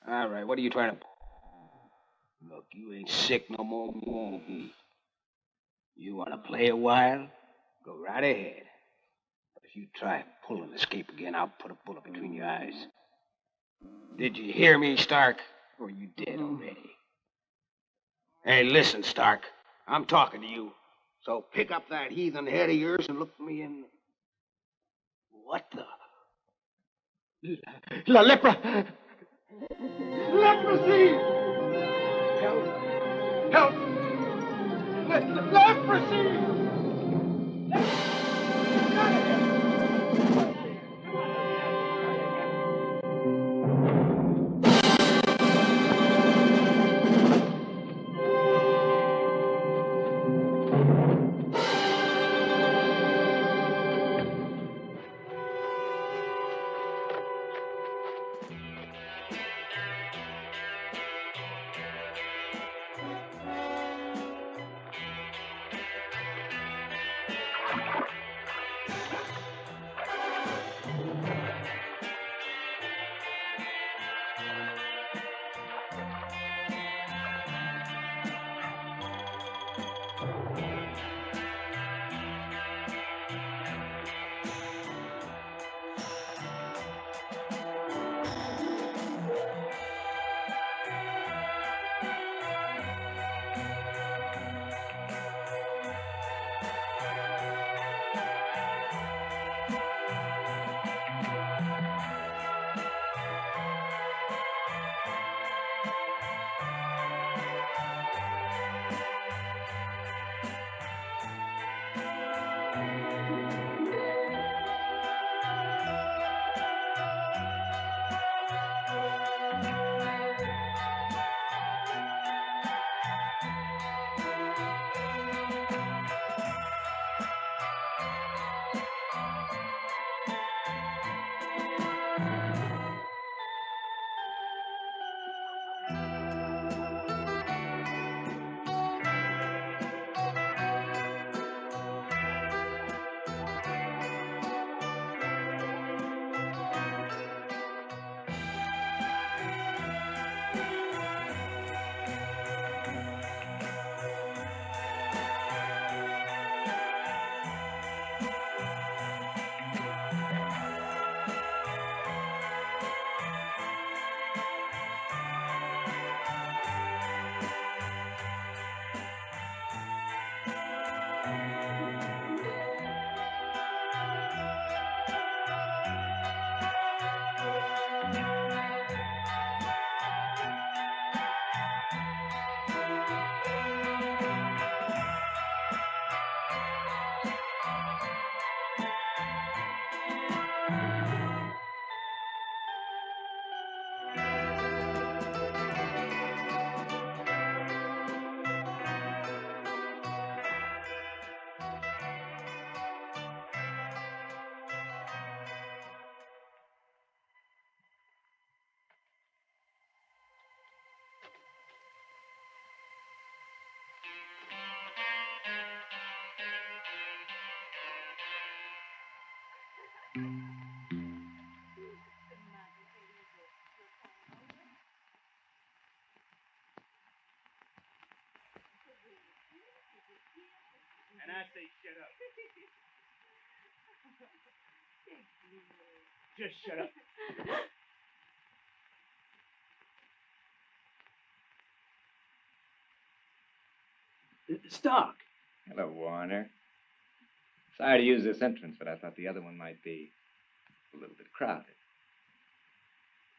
All right, what are you trying to... Look, you ain't sick no more than you want to be. You want to play a while? Go right ahead. But if you try pull and escape again, I'll put a bullet between your eyes. Did you hear me, Stark? Or are you dead already? Hey, listen, Stark. I'm talking to you. So pick up that heathen head of yours and look me in... What the... La lepra! Leprosy! Help! Help! Leprosy! And I say shut up. Just shut up. Stark. Hello, Warner. Sorry to use this entrance, but I thought the other one might be a little bit crowded.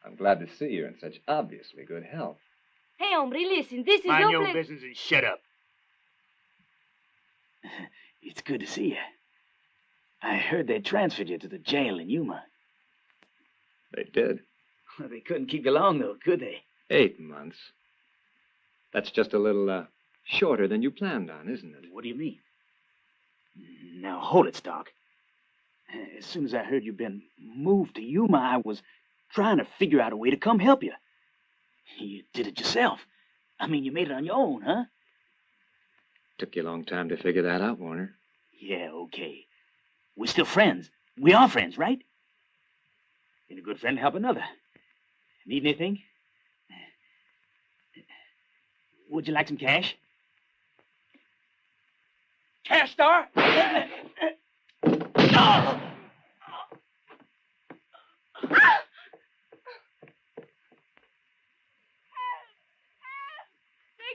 I'm glad to see you're in such obviously good health. Hey, hombre, listen, this is Mind your your place. business and shut up. It's good to see you. I heard they transferred you to the jail in Yuma. They did. Well, they couldn't keep you long, though, could they? 8 months. That's just a little, shorter than you planned on, isn't it? What do you mean? Now, hold it, Stark. As soon as I heard you'd been moved to Yuma, I was trying to figure out a way to come help you. You did it yourself. I mean, you made it on your own, huh? Took you a long time to figure that out, Warner. Yeah, okay. We're still friends. We are friends, right? And a good friend help another. Need anything? Would you like some cash? Cash, star? They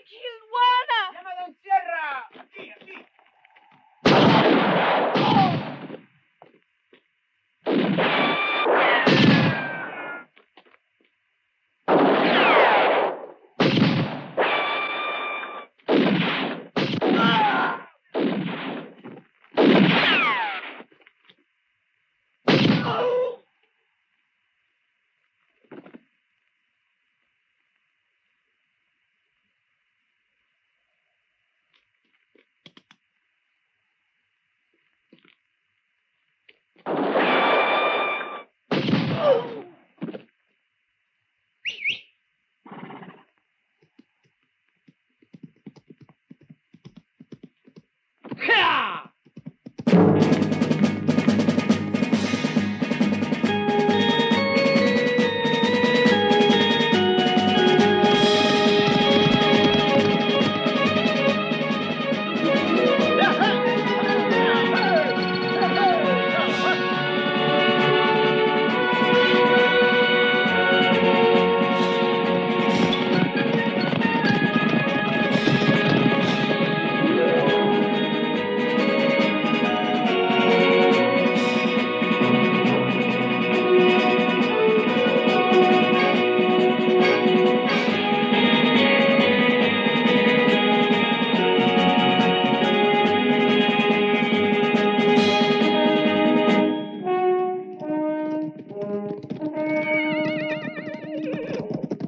killed Juana! ¡Llama a Don Sierra! Aquí, aquí.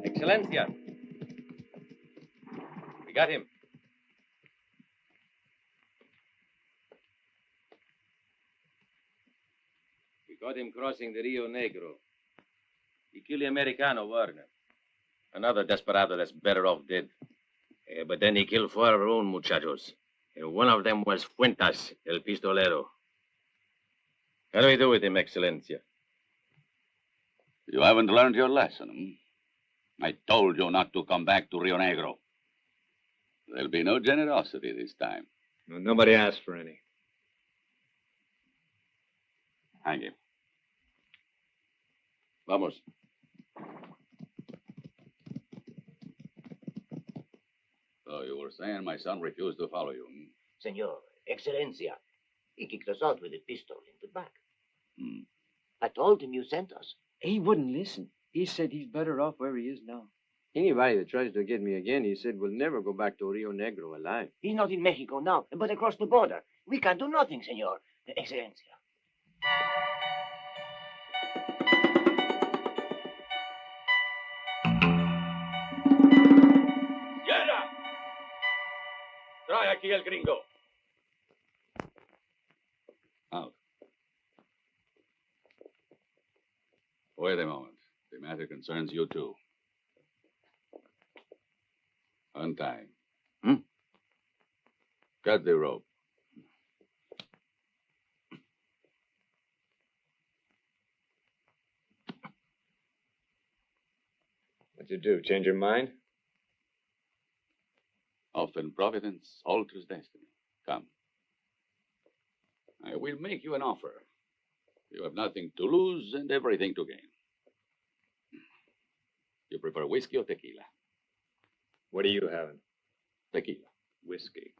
Excelencia. We got him. We got him crossing the Rio Negro. He killed the Americano, Wagner. Another desperado that's better off dead. But then he killed 4 of our own muchachos. And one of them was Fuentas, el pistolero. How do we do with him, Excelencia? You haven't learned your lesson, hmm? I told you not to come back to Rio Negro. There'll be no generosity this time. No, nobody asked for any. Hang him. Vamos. So you were saying my son refused to follow you, hmm? Senor, Excelencia, he kicked us out with a pistol in the back. Hmm. I told him you sent us. He wouldn't listen. He said he's better off where he is now. Anybody that tries to get me again, he said, will never go back to Rio Negro alive. He's not in Mexico now, but across the border. We can't do nothing, Senor. Excelencia. ¡Sierra! Trae aquí el gringo. Out. Wait a moment. The matter concerns you too. Untie. Hmm? Cut the rope. What'd you do? Change your mind? Often providence alters destiny. Come. I will make you an offer. You have nothing to lose and everything to gain. You prefer whiskey or tequila? What are you having? Tequila. Whiskey.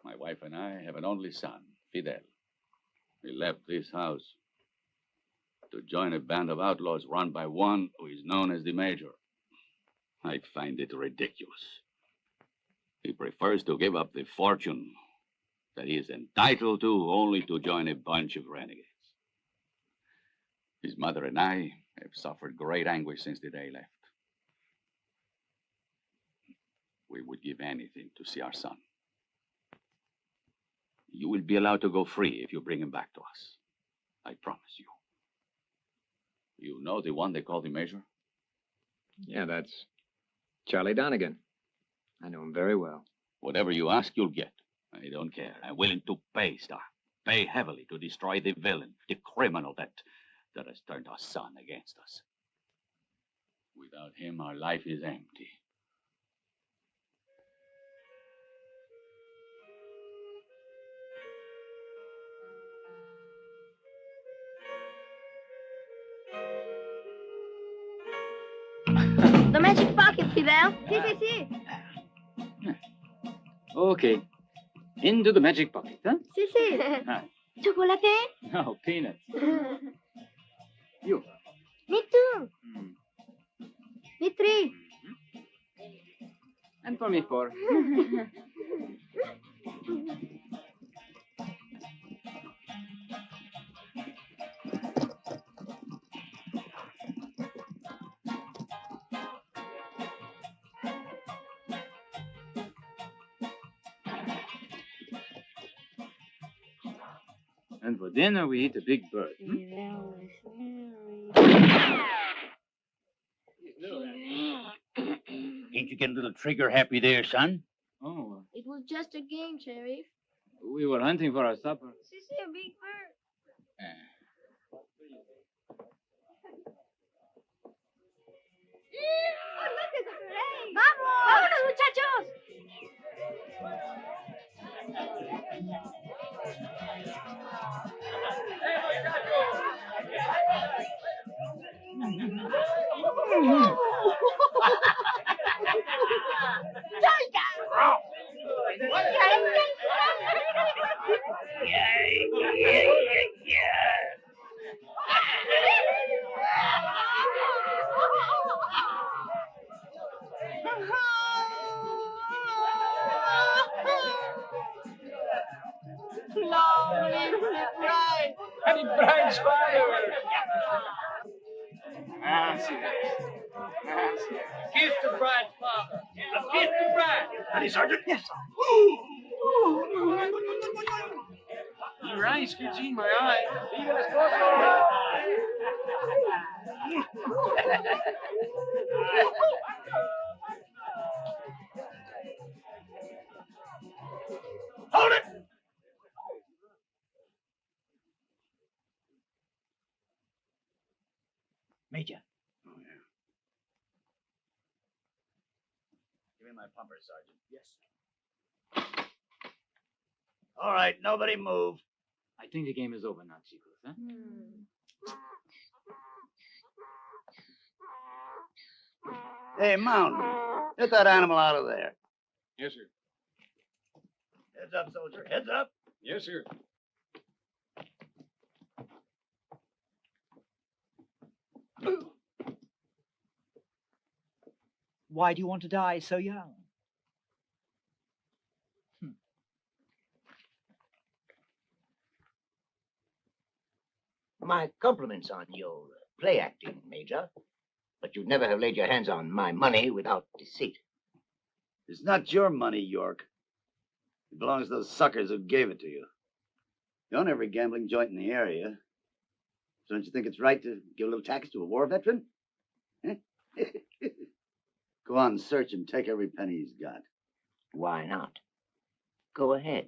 My wife and I have an only son, Fidel. He left this house to join a band of outlaws run by one who is known as the Major. I find it ridiculous. He prefers to give up the fortune that he is entitled to only to join a bunch of renegades. His mother and I have suffered great anguish since the day he left. We would give anything to see our son. You will be allowed to go free if you bring him back to us. I promise you. You know the one they call the Major? Yeah, that's Charlie Doneghan. I know him very well. Whatever you ask, you'll get. I don't care. I'm willing to pay, Star. Pay heavily to destroy the villain, the criminal that has turned our son against us. Without him, our life is empty. Fidel? Sí. Okay. Into the magic pocket, huh? Sí. Ah. Chocolate? No, peanuts. You. Me too. Me 3. And for me 4. And for dinner, we eat a big bird. Ain't you getting a little trigger happy there, son? Oh, It was just a game, Sheriff. we were hunting for our supper. Sí, a big bird. Oh, look, it's a parade. ¡Vámonos, muchachos! Happy Bride's father! Kiss the bride's father. Kiss the bride. Ready, Sergeant? Yes, sir. Your eyes could see my eye. Hold it! Major. Oh, yeah. Give me my pumper, Sergeant. Yes. All right, nobody move. I think the game is over now, chicos, huh? Hey, Mountain, get that animal out of there. Yes, sir. Heads up, soldier. Heads up. Yes, sir. Why do you want to die so young? My compliments on your play acting, Major. But you'd never have laid your hands on my money without deceit. It's not your money, York. It belongs to those suckers who gave it to you. You own every gambling joint in the area. So don't you think it's right to give a little tax to a war veteran? Go on, search him. Take every penny he's got. Why not? Go ahead.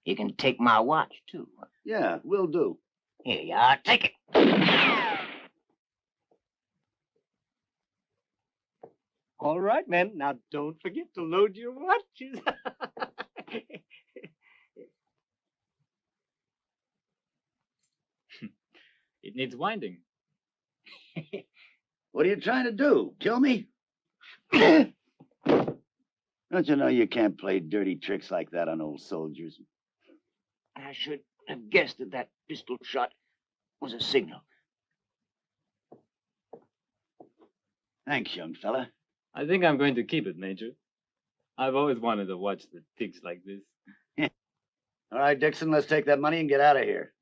You can take my watch, too. Yeah, will do. Here you are. Take it. All right, men. Now, don't forget to load your watches. It needs winding. What are you trying to do? Kill me? Don't you know you can't play dirty tricks like that on old soldiers? I should have guessed that that pistol shot was a signal. Thanks, young fella. I think I'm going to keep it, Major. I've always wanted to watch the pigs like this. All right, Dixon, let's take that money and get out of here.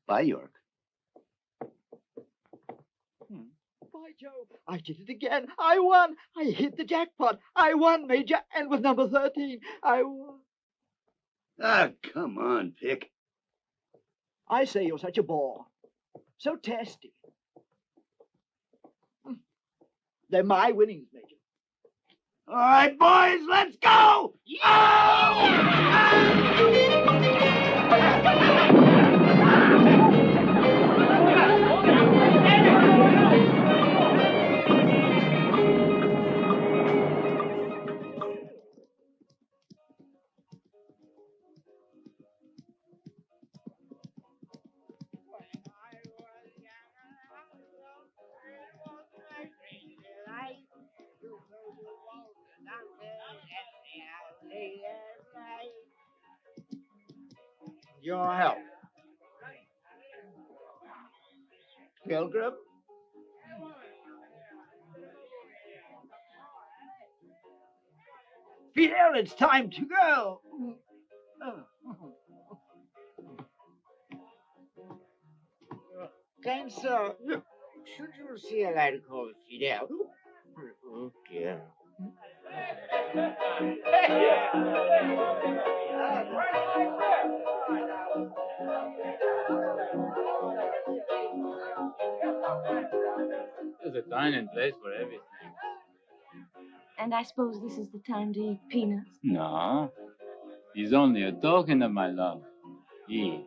Bye, York. By Jove, I did it again. I won. I hit the jackpot. I won, Major, and with number 13, I won. Ah, come on, Pick. I say you're such a bore. So testy. They're my winnings, Major. All right, boys, let's go! your help. Pilgrim? Fidel, it's time to go. Kind sir, should you see a lad called Fidel? Oh dear. There's a time and place for everything. And I suppose this is the time to eat peanuts. No. He's only a token of my love. Eat.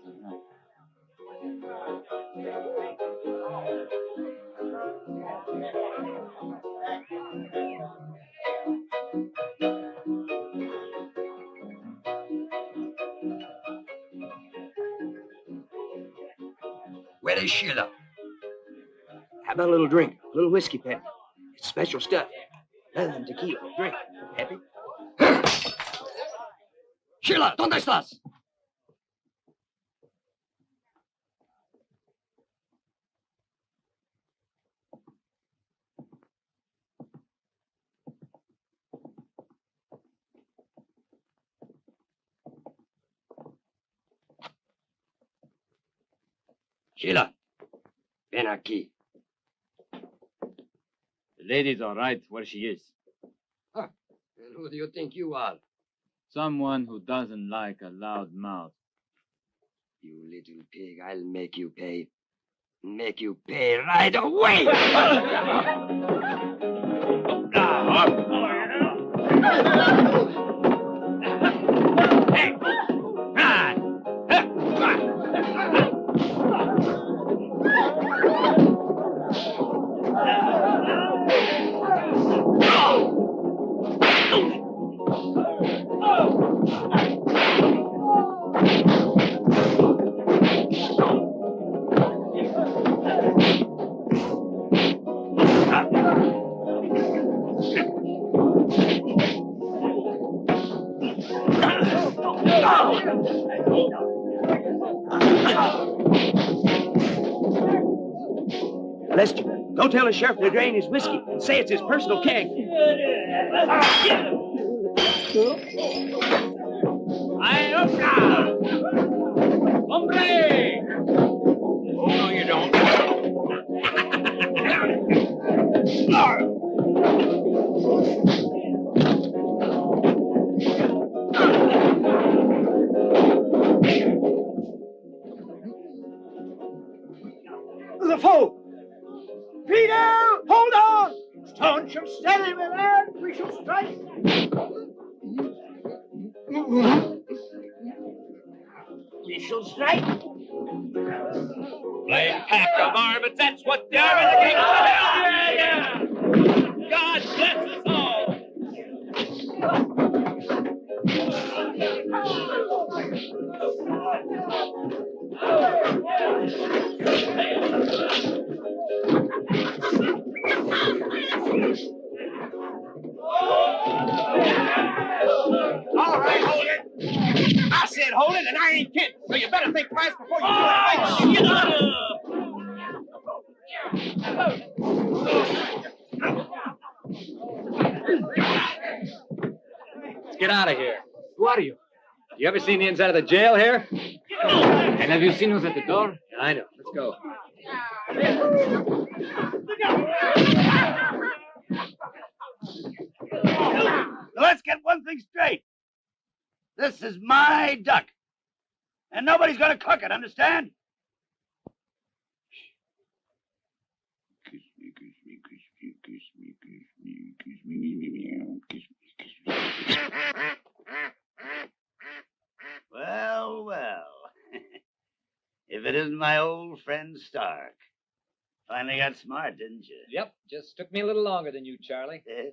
Where is Sheila? How about a little drink? A little whiskey, Pep. It's special stuff. Better than tequila. Drink. Happy? Sheila, ¿dónde estás? Sheila, ven aquí. The lady's all right where she is. Huh. And who do you think you are? Someone who doesn't like a loud mouth. You little pig, I'll make you pay. Make you pay right away! Hey! Lester, go tell the sheriff to drain his whiskey and say it's his personal keg. Hombre! Oh, no, you don't. The foe! Fidel, hold on! Staunch and steady, my lad. We shall strike. We shall strike. Blame pack of varmints, that's what they are in the gates of hell! Yeah! God bless us all! All right, hold it. I said hold it, and I ain't kidding. So you better think twice before you do it. Get out of Let's get out of here. Who are you? You ever seen the inside of the jail here? And have you seen who's at the door? I know. Let's go. Now let's get one thing straight. This is my duck. And nobody's gonna cook it, understand? Kiss me, kiss me, kiss me, kiss me, kiss me, kiss me, kiss me, kiss me. Well, well. If it isn't my old friend Stark. Finally got smart, didn't you? Yep. Just took me a little longer than you, Charlie. Eh?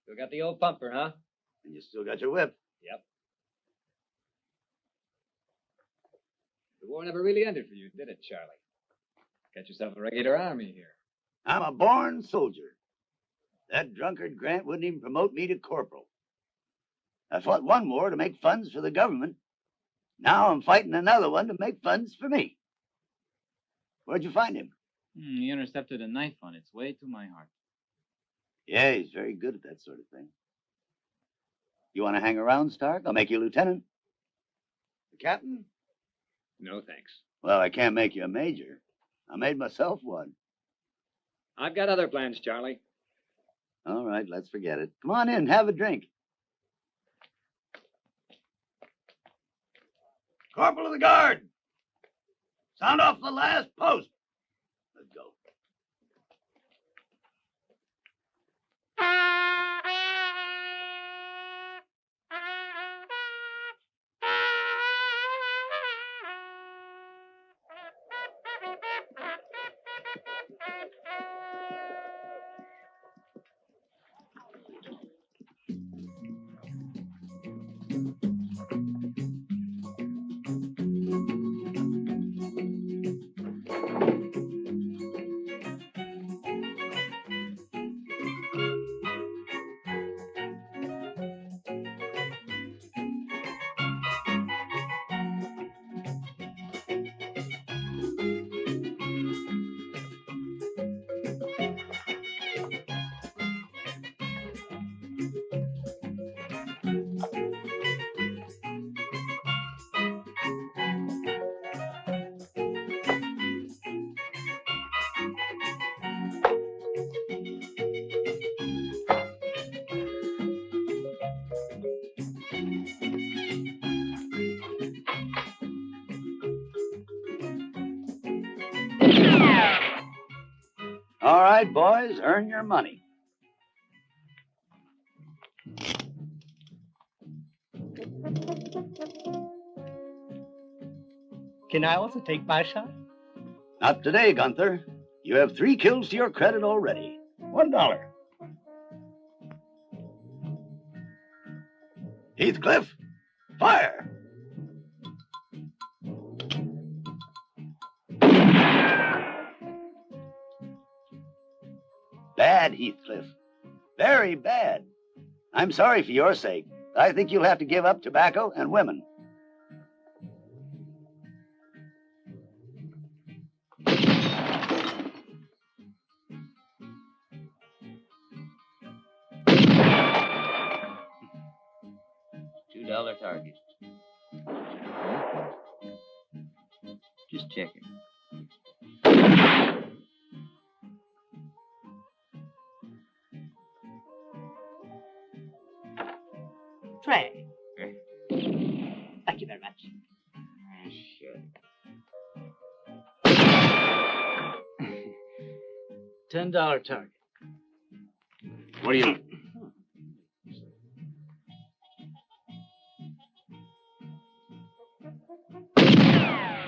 Still got the old pumper, huh? And you still got your whip. Yep. The war never really ended for you, did it, Charlie? Got yourself a regular army here. I'm a born soldier. That drunkard Grant wouldn't even promote me to corporal. I fought one war to make funds for the government. Now I'm fighting another one to make funds for me. Where'd you find him? He intercepted a knife on its way to my heart. Yeah, he's very good at that sort of thing. You want to hang around, Stark? I'll make you lieutenant. The captain? No, thanks. Well, I can't make you a major. I made myself one. I've got other plans, Charlie. All right, let's forget it. Come on in, have a drink. Corporal of the Guard! Sound off the last post! Let's go. All right, boys, earn your money. Can I also take my shot? Not today, Gunther. You have 3 kills to your credit already. $1. Heathcliff, fire! Bad, Heathcliff. Very bad. I'm sorry for your sake. I think you'll have to give up tobacco and women. $2 target. Just checking. Trey. Thank you very much. Sure. $10 target. What do you...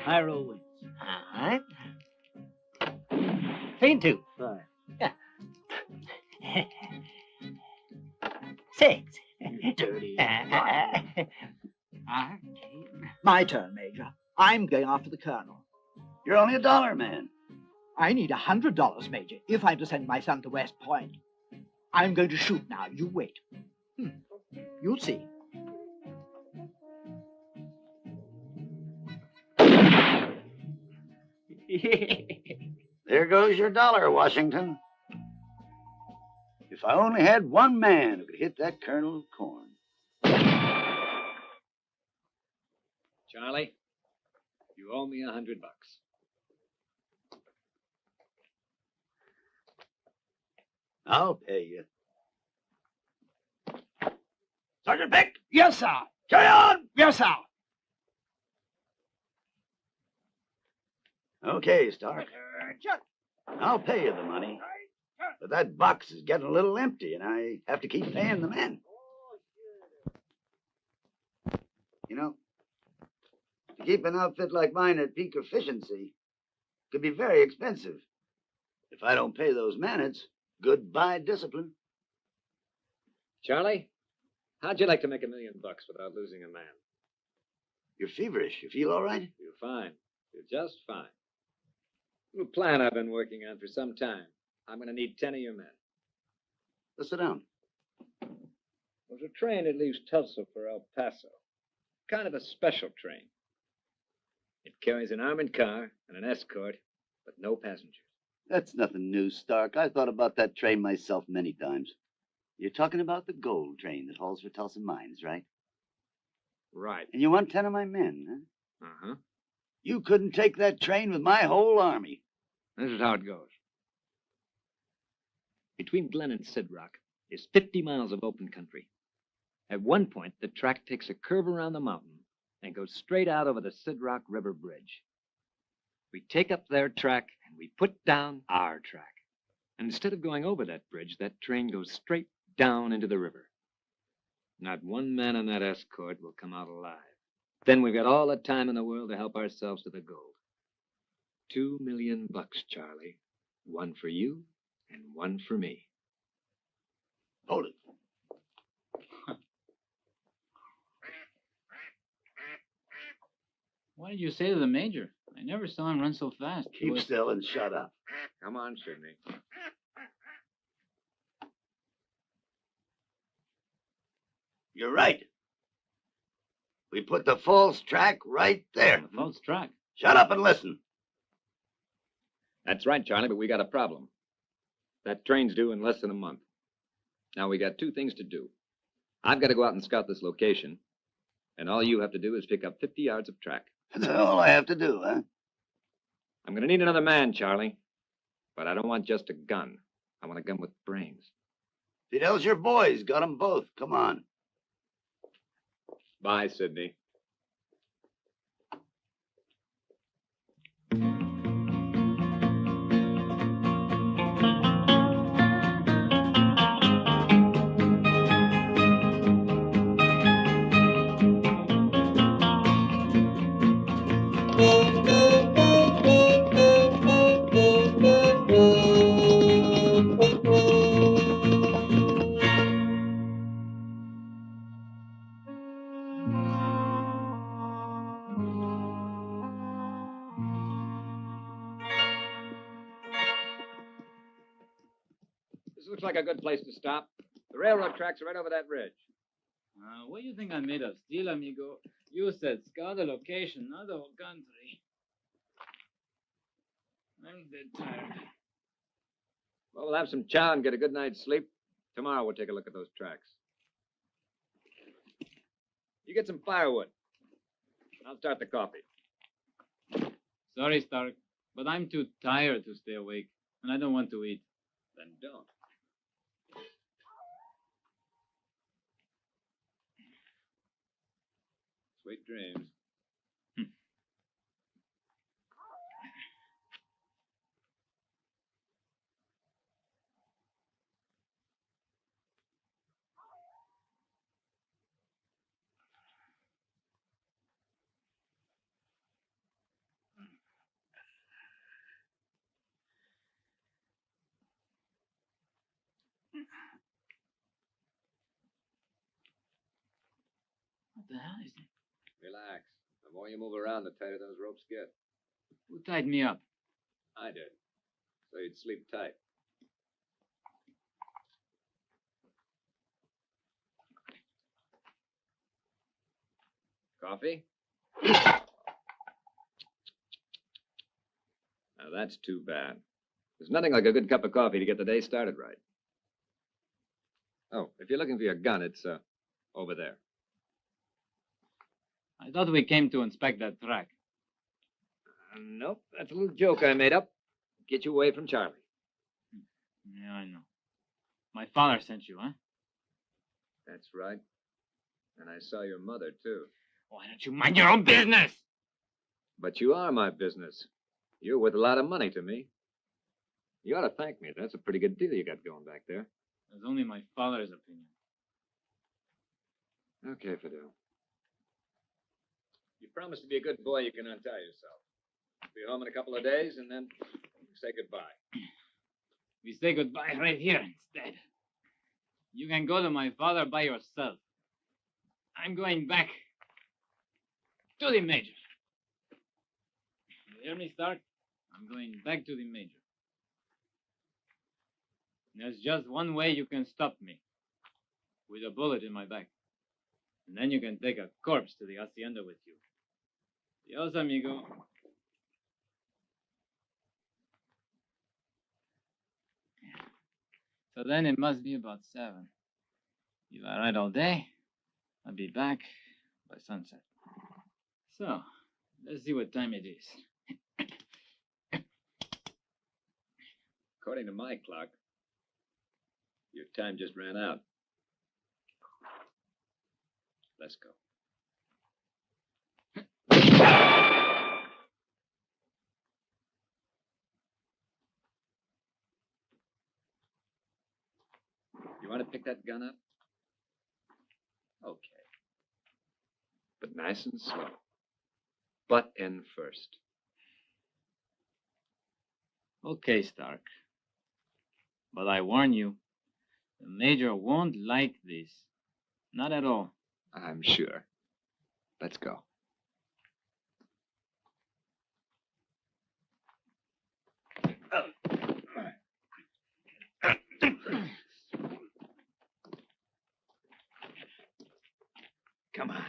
High roll wins. All right. 3 and 2. 5. Yeah. 6. Dirty. My turn, Major. I'm going after the Colonel. You're only $1, man. I need $100, Major, if I'm to send my son to West Point. I'm going to shoot now. You wait. You'll see. There goes your $1, Washington. If I only had one man who could hit that kernel of corn. Charlie, you owe me $100. I'll pay you. Sergeant Pick? Yes, sir. Carry on! Yes, sir. Okay, Stark. Chuck. I'll pay you the money. But that box is getting a little empty, and I have to keep paying the men. You know, to keep an outfit like mine at peak efficiency could be very expensive. If I don't pay those men, it's goodbye discipline. Charlie, how'd you like to make $1 million without losing a man? You're feverish. You feel all right? You're fine. You're just fine. A plan I've been working on for some time. I'm going to need 10 of your men. Let's sit down. There's a train that leaves Tulsa for El Paso. Kind of a special train. It carries an armored car and an escort, but no passengers. That's nothing new, Stark. I thought about that train myself many times. You're talking about the gold train that hauls for Tulsa mines, right? Right. And you want 10 of my men, huh? Uh-huh. You couldn't take that train with my whole army. This is how it goes. Between Glen and Sid Rock is 50 miles of open country. At one point, the track takes a curve around the mountain and goes straight out over the Sid Rock River Bridge. We take up their track and we put down our track. And instead of going over that bridge, that train goes straight down into the river. Not one man on that escort will come out alive. Then we've got all the time in the world to help ourselves to the gold. $2 million, Charlie. One for you and one for me. Hold it. What did you say to the Major? I never saw him run so fast. Keep still and shut up. Come on, Sidney. You're right. We put the false track right there. The false track? Shut up and listen. That's right, Charlie, but we got a problem. That train's due in less than a month. Now, we got two things to do. I've got to go out and scout this location, and all you have to do is pick up 50 yards of track. That's all I have to do, huh? I'm going to need another man, Charlie, but I don't want just a gun. I want a gun with brains. Fidel's your boy. He's got them both. Come on. Bye, Sidney. This looks like a good place to stop. The railroad tracks are right over that ridge. What do you think I'm made of? Steel, amigo? You said scout the location, not the whole country. I'm dead tired. Well, we'll have some chow and get a good night's sleep. Tomorrow we'll take a look at those tracks. You get some firewood. I'll start the coffee. Sorry, Stark, but I'm too tired to stay awake, and I don't want to eat. Then don't. Sweet dreams. What the hell is it? Relax. The more you move around, the tighter those ropes get. Who tied me up? I did. So you'd sleep tight. Coffee? Now that's too bad. There's nothing like a good cup of coffee to get the day started right. Oh, if you're looking for your gun, it's over there. I thought we came to inspect that track. Nope, that's a little joke I made up. Get you away from Charlie. Yeah, I know. My father sent you, huh? That's right. And I saw your mother, too. Why don't you mind your own business? But you are my business. You're worth a lot of money to me. You ought to thank me. That's a pretty good deal you got going back there. That's only my father's opinion. Okay, Fidel. You promise to be a good boy, you can untie yourself. Be home in a couple of days, and then say goodbye. We say goodbye right here instead. You can go to my father by yourself. I'm going back to the Major. You hear me, Stark? I'm going back to the Major. There's just one way you can stop me. With a bullet in my back. And then you can take a corpse to the hacienda with you. Adios, amigo. So then it must be about 7. You are right all day. I'll be back by sunset. So, let's see what time it is. According to my clock, your time just ran out. Let's go. You want to pick that gun up? Okay. But nice and slow. Butt end first. Okay, Stark. But I warn you, the Major won't like this. Not at all. I'm sure. Let's go. Come on.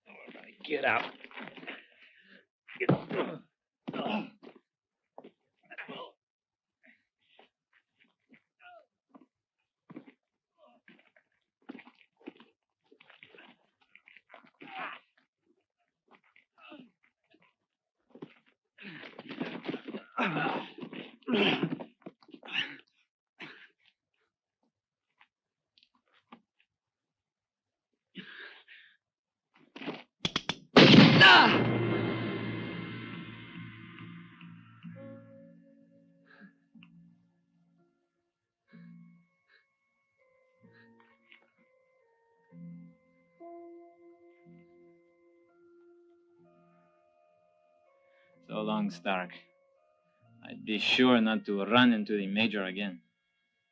All right, get out. So long, Stark. I'd be sure not to run into the Major again.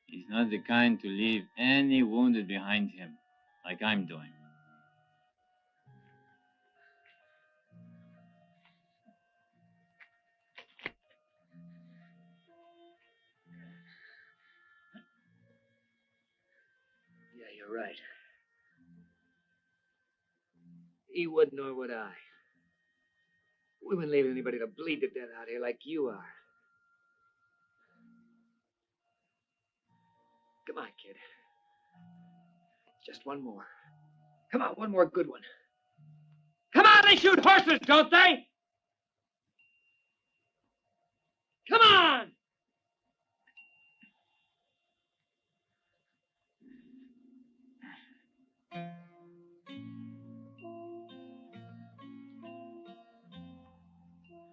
He's not the kind to leave any wounded behind him, like I'm doing. Yeah, you're right. He wouldn't, nor would I. We wouldn't leave anybody to bleed to death out here like you are. Come on, kid. Just one more. Come on, one more good one. Come on, they shoot horses, don't they? Come on!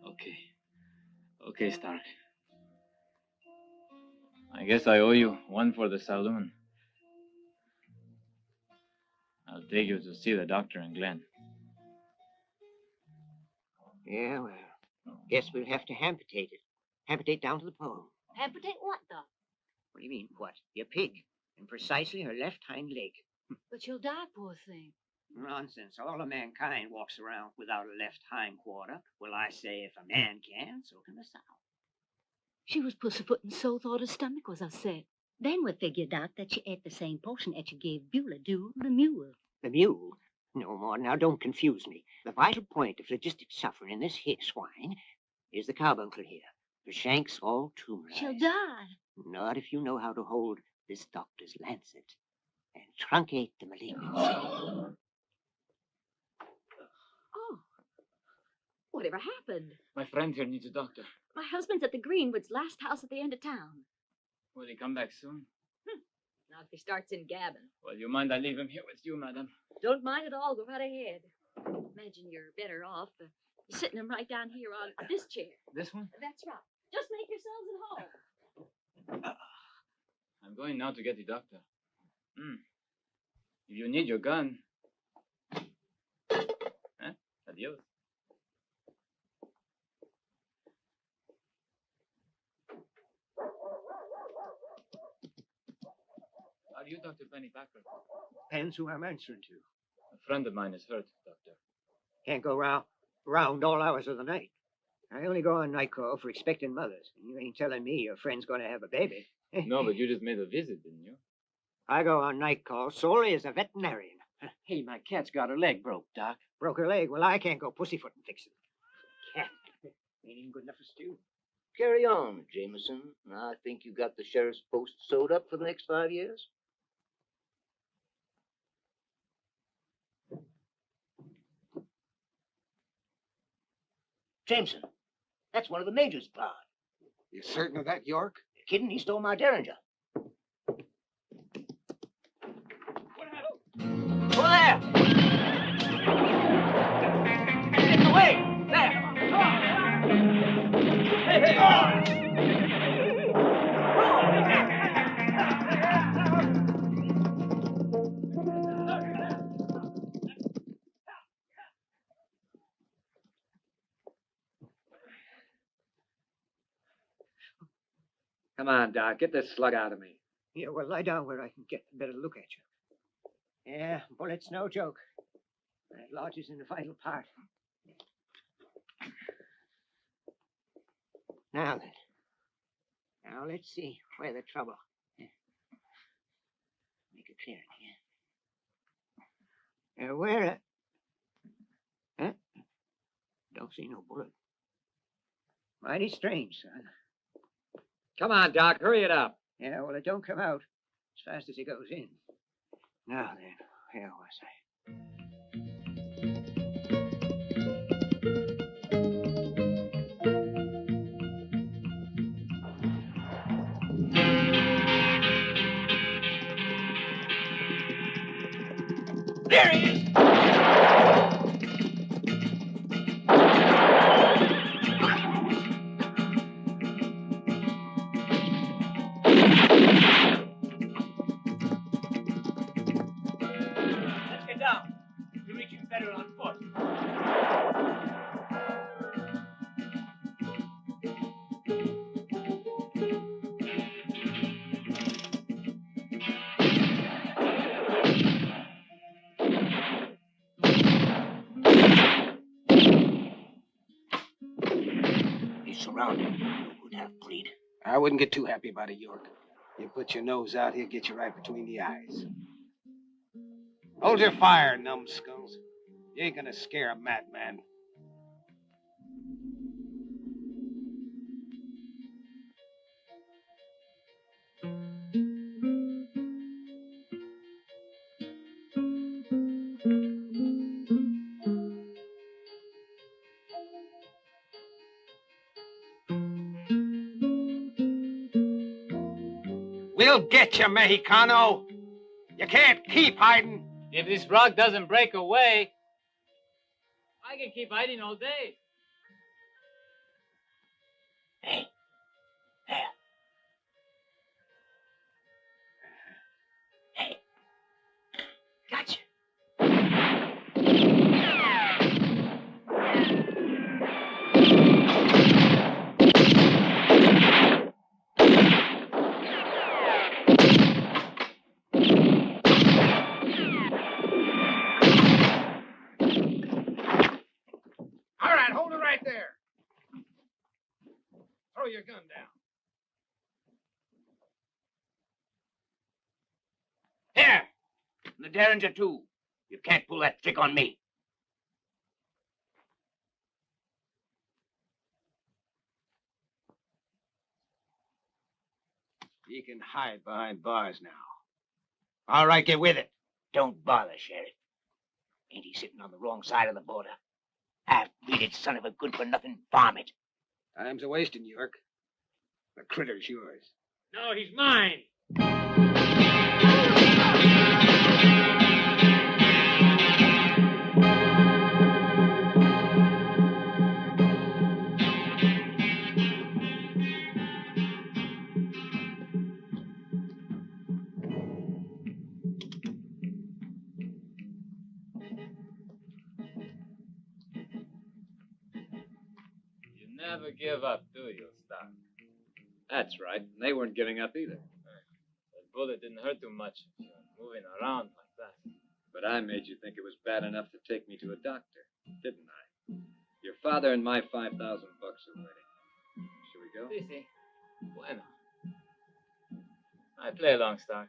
Okay. Okay, Stark. I guess I owe you one for the saloon. I'll take you to see the doctor and Glenn. Yeah, well, guess we'll have to amputate it. Amputate down to the pole. Amputate what, Doc? What do you mean, what? Your pig. And precisely her left hind leg. But she'll die, poor thing. Nonsense. All of mankind walks around without a left hind quarter. Well, I say if a man can, so can the sow. She was pussyfooting so thought her stomach was upset. Then we figured out that she ate the same portion that you gave Beulah, do the mule. The mule? No more. Now, don't confuse me. The vital point of phlogistic suffering in this here swine is the carbuncle here. The shank's all tumorized. She'll die. Not if you know how to hold this doctor's lancet and truncate the malignancy. Oh. Whatever happened? My friend here needs a doctor. My husband's at the Greenwoods' last house at the end of town. Will he come back soon? Not if he starts in gabbing. Well, you mind I leave him here with you, madam? Don't mind at all. Go right ahead. Imagine you're better off sitting him right down here on this chair. This one? That's right. Just make yourselves at home. I'm going now to get the doctor. If you need your gun. Huh? Adios. Are you Dr. Pennypacker? Depends who I'm answering to. A friend of mine is hurt, Doctor. Can't go round all hours of the night. I only go on night call for expecting mothers. And you ain't telling me your friend's going to have a baby. No, but you just made a visit, didn't you? I go on night call solely as a veterinarian. Hey, my cat's got her leg broke, Doc. Broke her leg. Well, I can't go pussyfooting fixing it. Cat. Ain't even good enough for stew. Carry on, Jameson. I think you got the sheriff's post sewed up for the next 5 years. Jameson, that's one of the major's pawn. You certain of that, York? You kidding? He stole my derringer. Over there! Get in the way! There! Come on! Hey, hey! Come on, Doc. Get this slug out of me. Yeah, well, lie down where I can get a better look at you. Yeah, bullet's no joke. It lodges in the vital part. Now then. Now let's see where the trouble. Make a clearing here. Where? Huh? Don't see no bullet. Mighty strange, son. Come on, Doc. Hurry it up. Yeah, well, it don't come out as fast as it goes in. Now then, where was I? There he is! Let's get down. You're reaching better on foot. He's surrounded. No good half-breed. I wouldn't get too happy about it, York. You put your nose out, he'll get you right between the eyes. Hold your fire, numbskulls. You ain't gonna scare a madman. We'll get you, Mexicano. You can't keep hiding. If this rock doesn't break away, I can keep hiding all day. Hey, there. Hey, gotcha. All right, hold it right there. Throw your gun down. Here, the derringer too. You can't pull that trick on me. You can hide behind bars now. All right, get with it. Don't bother, Sheriff. Ain't he sitting on the wrong side of the border? Half-breeded son of a good-for-nothing varmint. Time's a wasting, York. The critter's yours. No, he's mine. You never give up, do you, Stark? That's right. And they weren't giving up either. That bullet didn't hurt too much. Moving around like that. But I made you think it was bad enough to take me to a doctor, didn't I? Your father and my $5,000 dogs are waiting. Shall we go? Sí, sí. Bueno. I play along, Stark.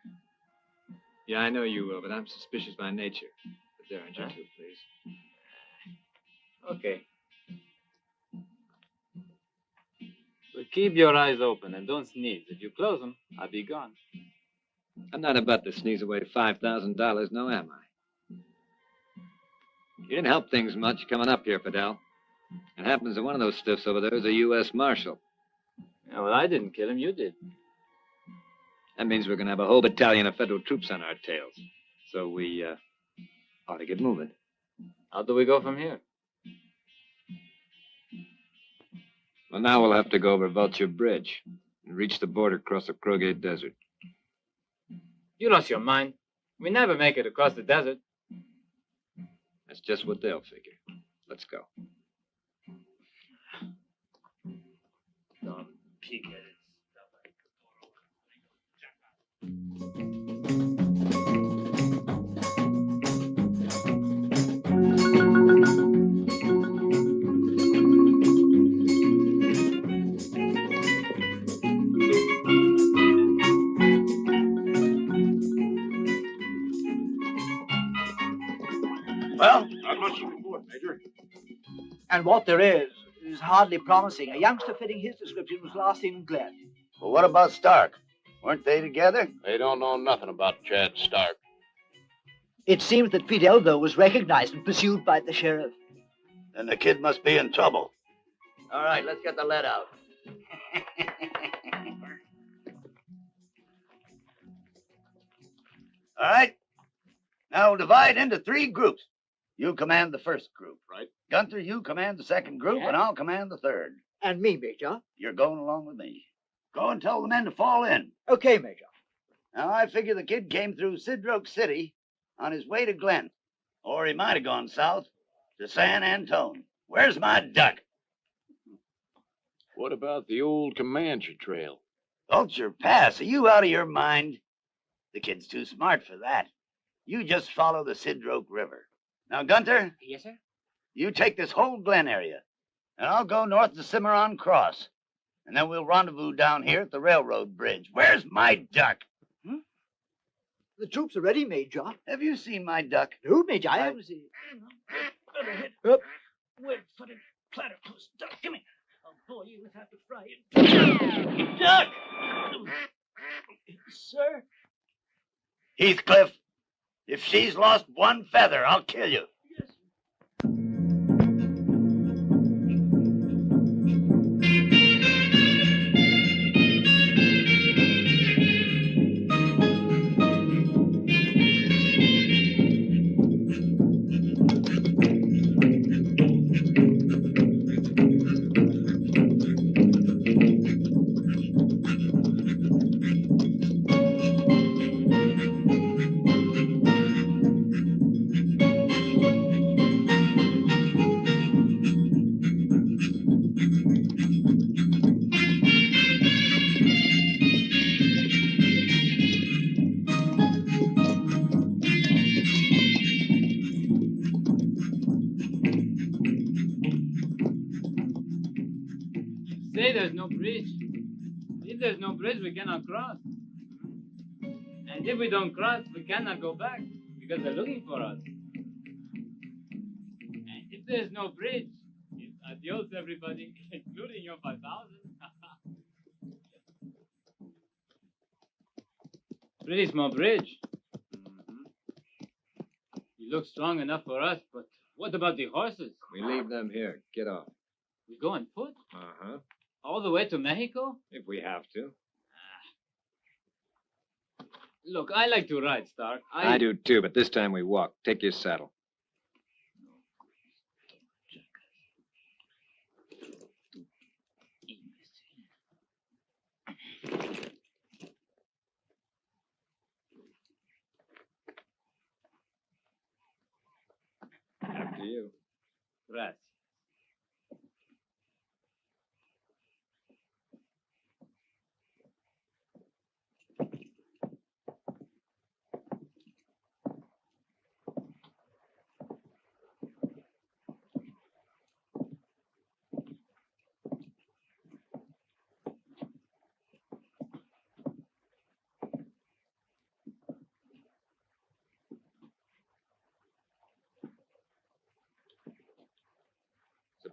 Yeah, I know you will, but I'm suspicious by nature. But there, aren't you two, please? Okay. But keep your eyes open and don't sneeze. If you close them, I'll be gone. I'm not about to sneeze away $5,000, no, am I? You didn't help things much coming up here, Fidel. It happens that one of those stiffs over there is a U.S. Marshal. Yeah, well, I didn't kill him. You did. That means we're going to have a whole battalion of federal troops on our tails. So we ought to get moving. How do we go from here? Well, now we'll have to go over Vulture Bridge and reach the border across the Krogate Desert. You lost your mind. We never make it across the desert. That's just what they'll figure. Let's go. Don't peek at it. Well, Not much to report, Major. And what there is hardly promising. A youngster fitting his description was last seen in Glen. well, what about Stark? Weren't they together? They don't know nothing about Chad Stark. It seems that Fidel, though, was recognized and pursued by the sheriff. Then the kid must be in trouble. All right, let's get the lead out. All right. Now we'll divide into 3 groups. You command the first group. Right. Gunther, you command the second group, and I'll command the third. And me, Major. You're going along with me. Go and tell the men to fall in. Okay, Major. Now, I figure the kid came through Sidroke City on his way to Glen. Or he might have gone south to San Antone. Where's my duck? What about the old Comanche Trail? Vulture Pass, are you out of your mind? The kid's too smart for that. You just follow the Sidroke River. Now, Gunter, Yes, sir? you take this whole Glen area, and I'll go north to Cimarron Cross. And then we'll rendezvous down here at the railroad bridge. Where's my duck? The troops are ready, Major. Have you seen my duck? No, Major, I haven't seen it. Up. Web-footed platypus duck. Come here. I'll bore you with half the fry it. Duck! Sir? Heathcliff, if she's lost one feather, I'll kill you. Yes. Say there's no bridge. If there's no bridge, we cannot cross. And if we don't cross, we cannot go back because they're looking for us. And if there's no bridge, it's adios, everybody, including your 5,000. Pretty small bridge. You look strong enough for us, but what about the horses? We leave them here. Get off. We go on foot? Uh-huh. All the way to Mexico? If we have to. Look, I like to ride, Stark. I do too, but this time we walk. Take your saddle. After you. Gracias.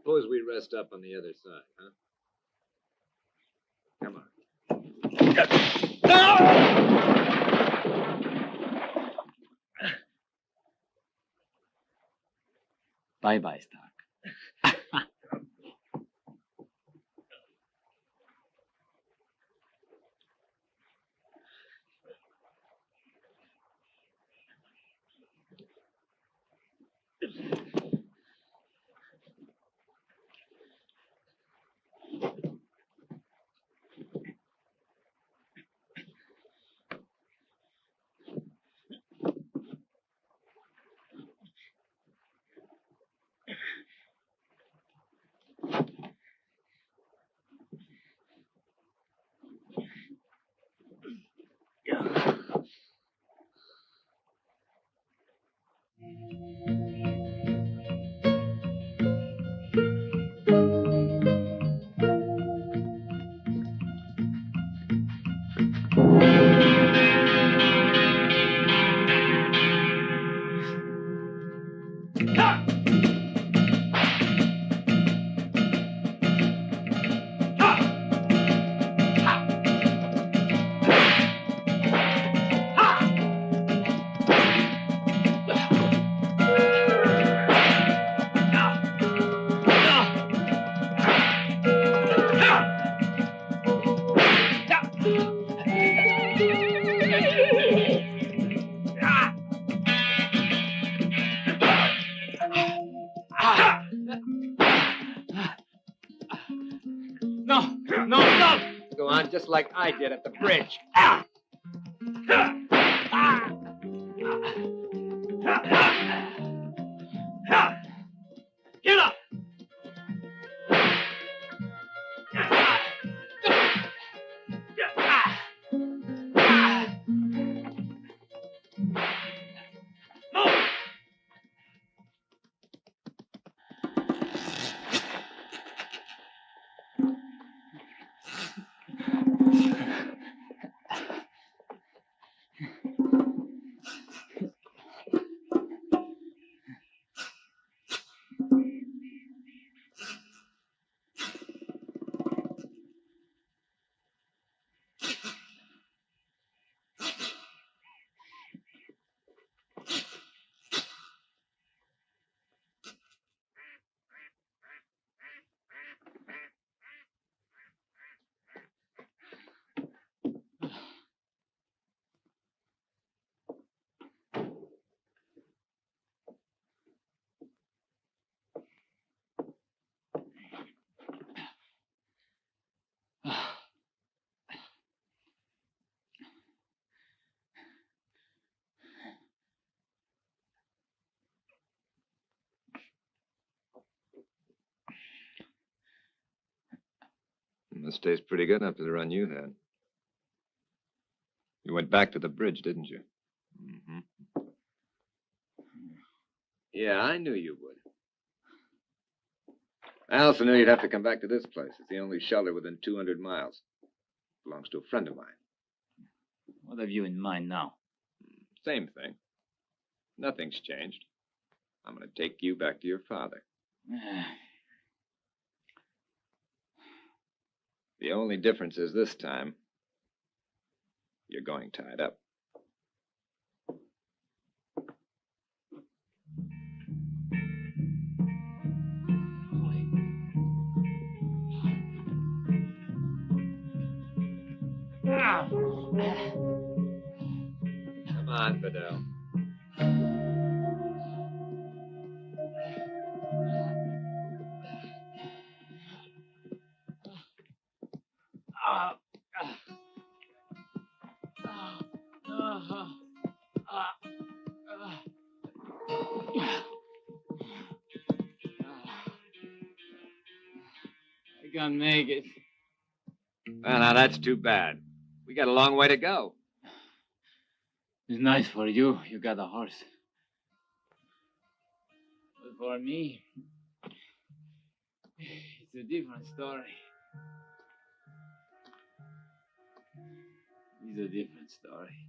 Suppose we rest up on the other side, huh? Come on. Bye-bye, Stark. Go on just like I did at the bridge. Get up! This tastes pretty good after the run you had. You went back to the bridge, didn't you? Mm-hmm. Yeah, I knew you would. I also knew you'd have to come back to this place. It's the only shelter within 200 miles. Belongs to a friend of mine. What have you in mind now? Same thing. Nothing's changed. I'm going to take you back to your father. The only difference is this time, you're going tied up. Come on, Fidel. I can't make it. Well, now that's too bad. We got a long way to go. It's nice for you. You got a horse. But for me, it's a different story. It's a different story.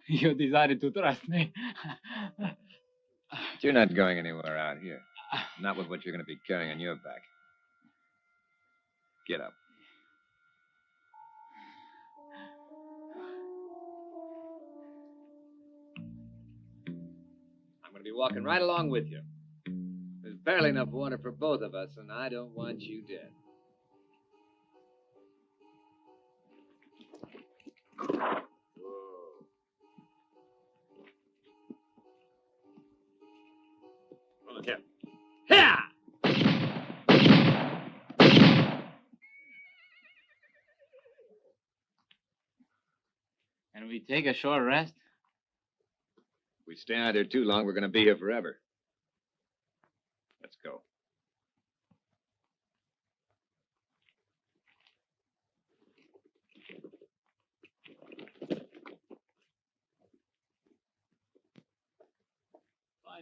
You decided to trust me. But you're not going anywhere out here. Not with what you're going to be carrying on your back. Get up. I'm going to be walking right along with you. There's barely enough water for both of us, and I don't want you dead. Look here. Here! Can we take a short rest? If we stay out here too long, we're going to be here forever. Let's go.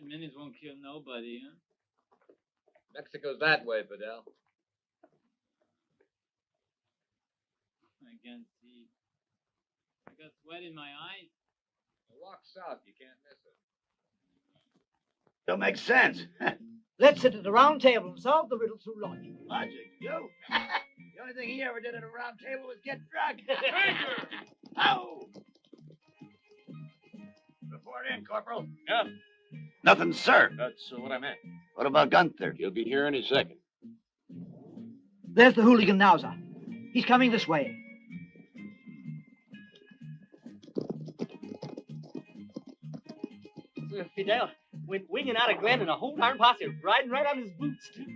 Minutes won't kill nobody, huh? Mexico's that way, Fidel. I can't see. I got sweat in my eyes. Walk south, you can't miss it. Don't make sense. Let's sit at a round table and solve the riddle through logic. Logic, you? The only thing he ever did at a round table was get drunk. Ow! Report in, Corporal. Yeah, Nothing, sir. that's what I meant. What about Gunther? He'll be here any second. There's the hooligan now, sir. He's coming this way. Fidel went winging out of Glen and a whole darn posse riding right on his boots, too.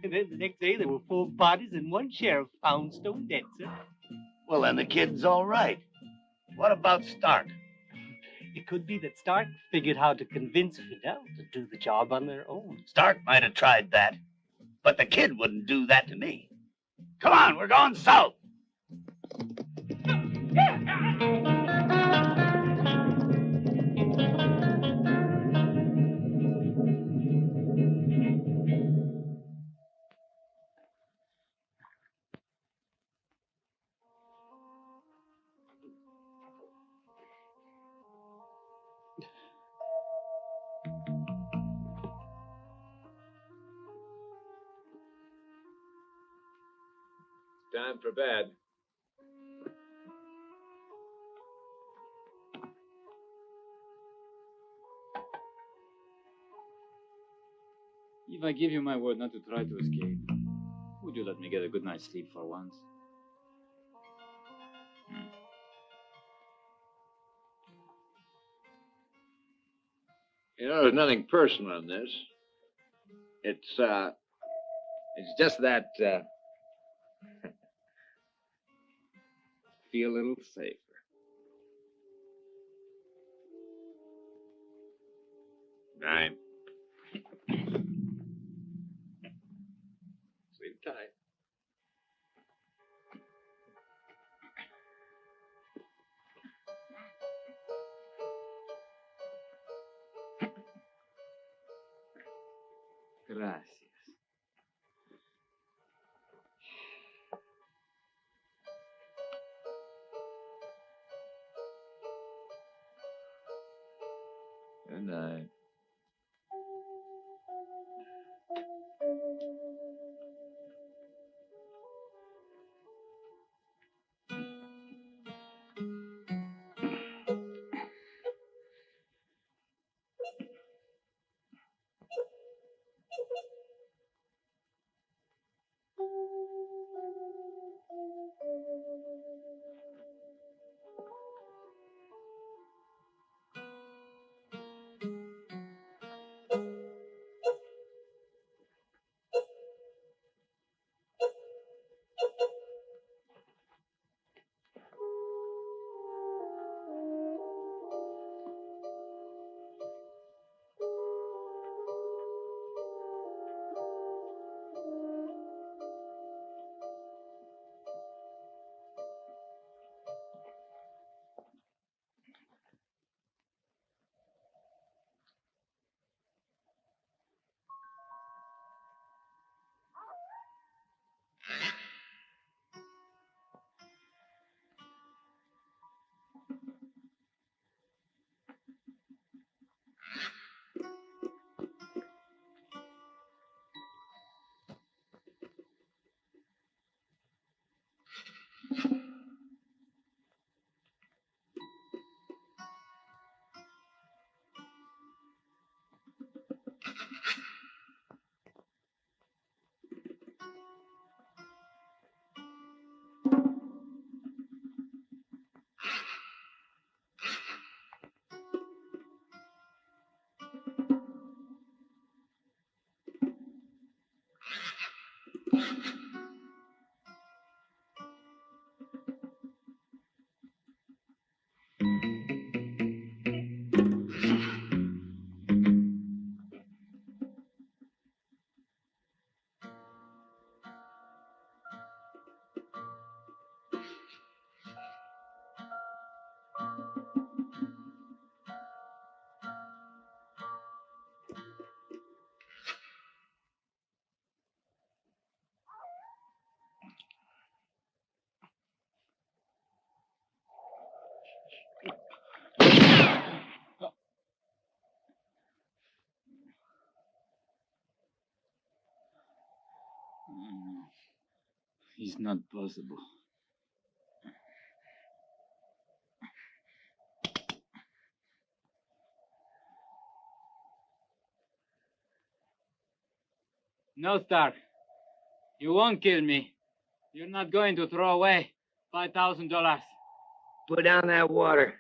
And then the next day there were 4 bodies and 1 sheriff found stone dead, sir. Well, then the kid's all right. What about Stark? It could be that Stark figured how to convince Fidel to do the job on their own. Stark might have tried that, but the kid wouldn't do that to me. Come on, we're going south. Time for bed. If I give you my word not to try to escape, would you let me get a good night's sleep for once? You know, there's nothing personal in this. It's just that, feel a little safer. Nine. Sleep tight. Gracias. Good night. No, it's not possible. No, Stark. You won't kill me. You're not going to throw away $5,000. Put down that water.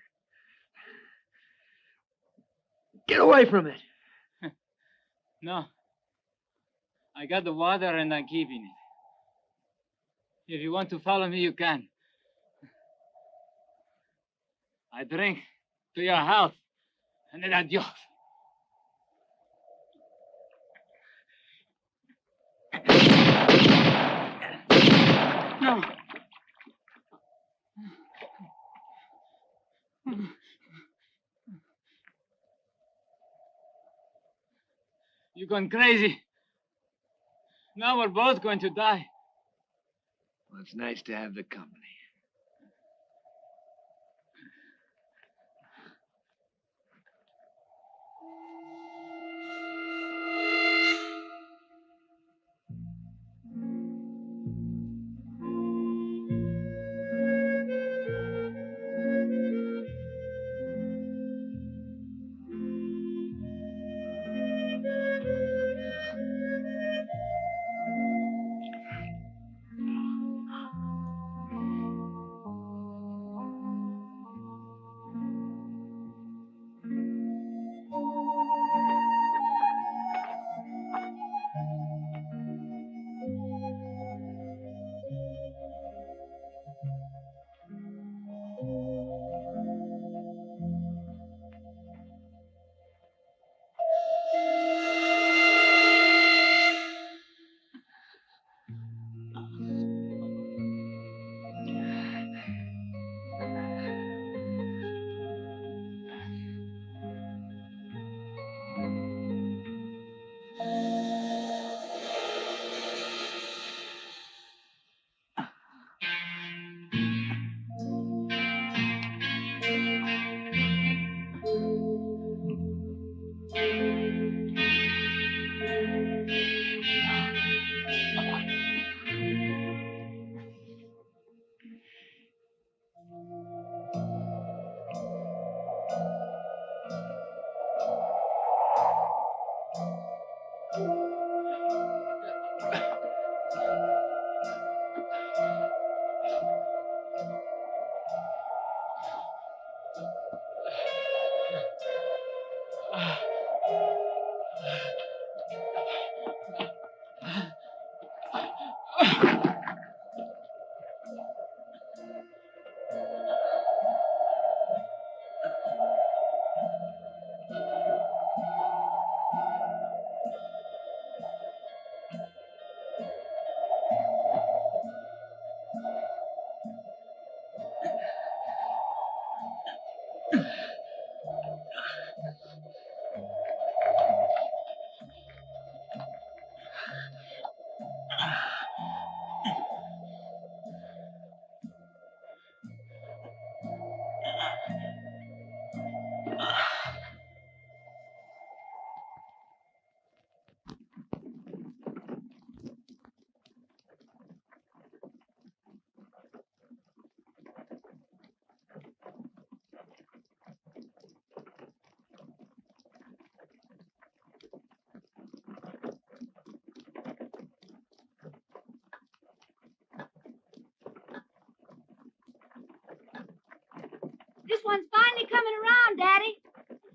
Get away from it. No. I got the water and I'm keeping it. If you want to follow me, you can. I drink to your health and then adios. No. You're going crazy. Now we're both going to die. Well, it's nice to have the company. This one's finally coming around, Daddy.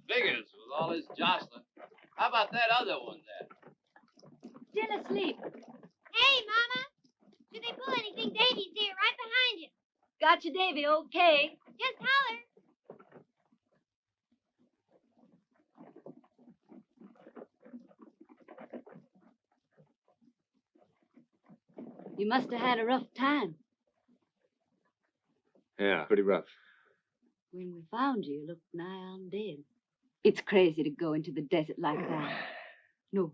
Figures with all this jostling. How about that other one there? Still asleep. Hey, Mama! got your Davy, okay? Just holler. You must have had a rough time. Yeah, pretty rough. When we found you, you looked nigh on dead. It's crazy to go into the desert like that. No,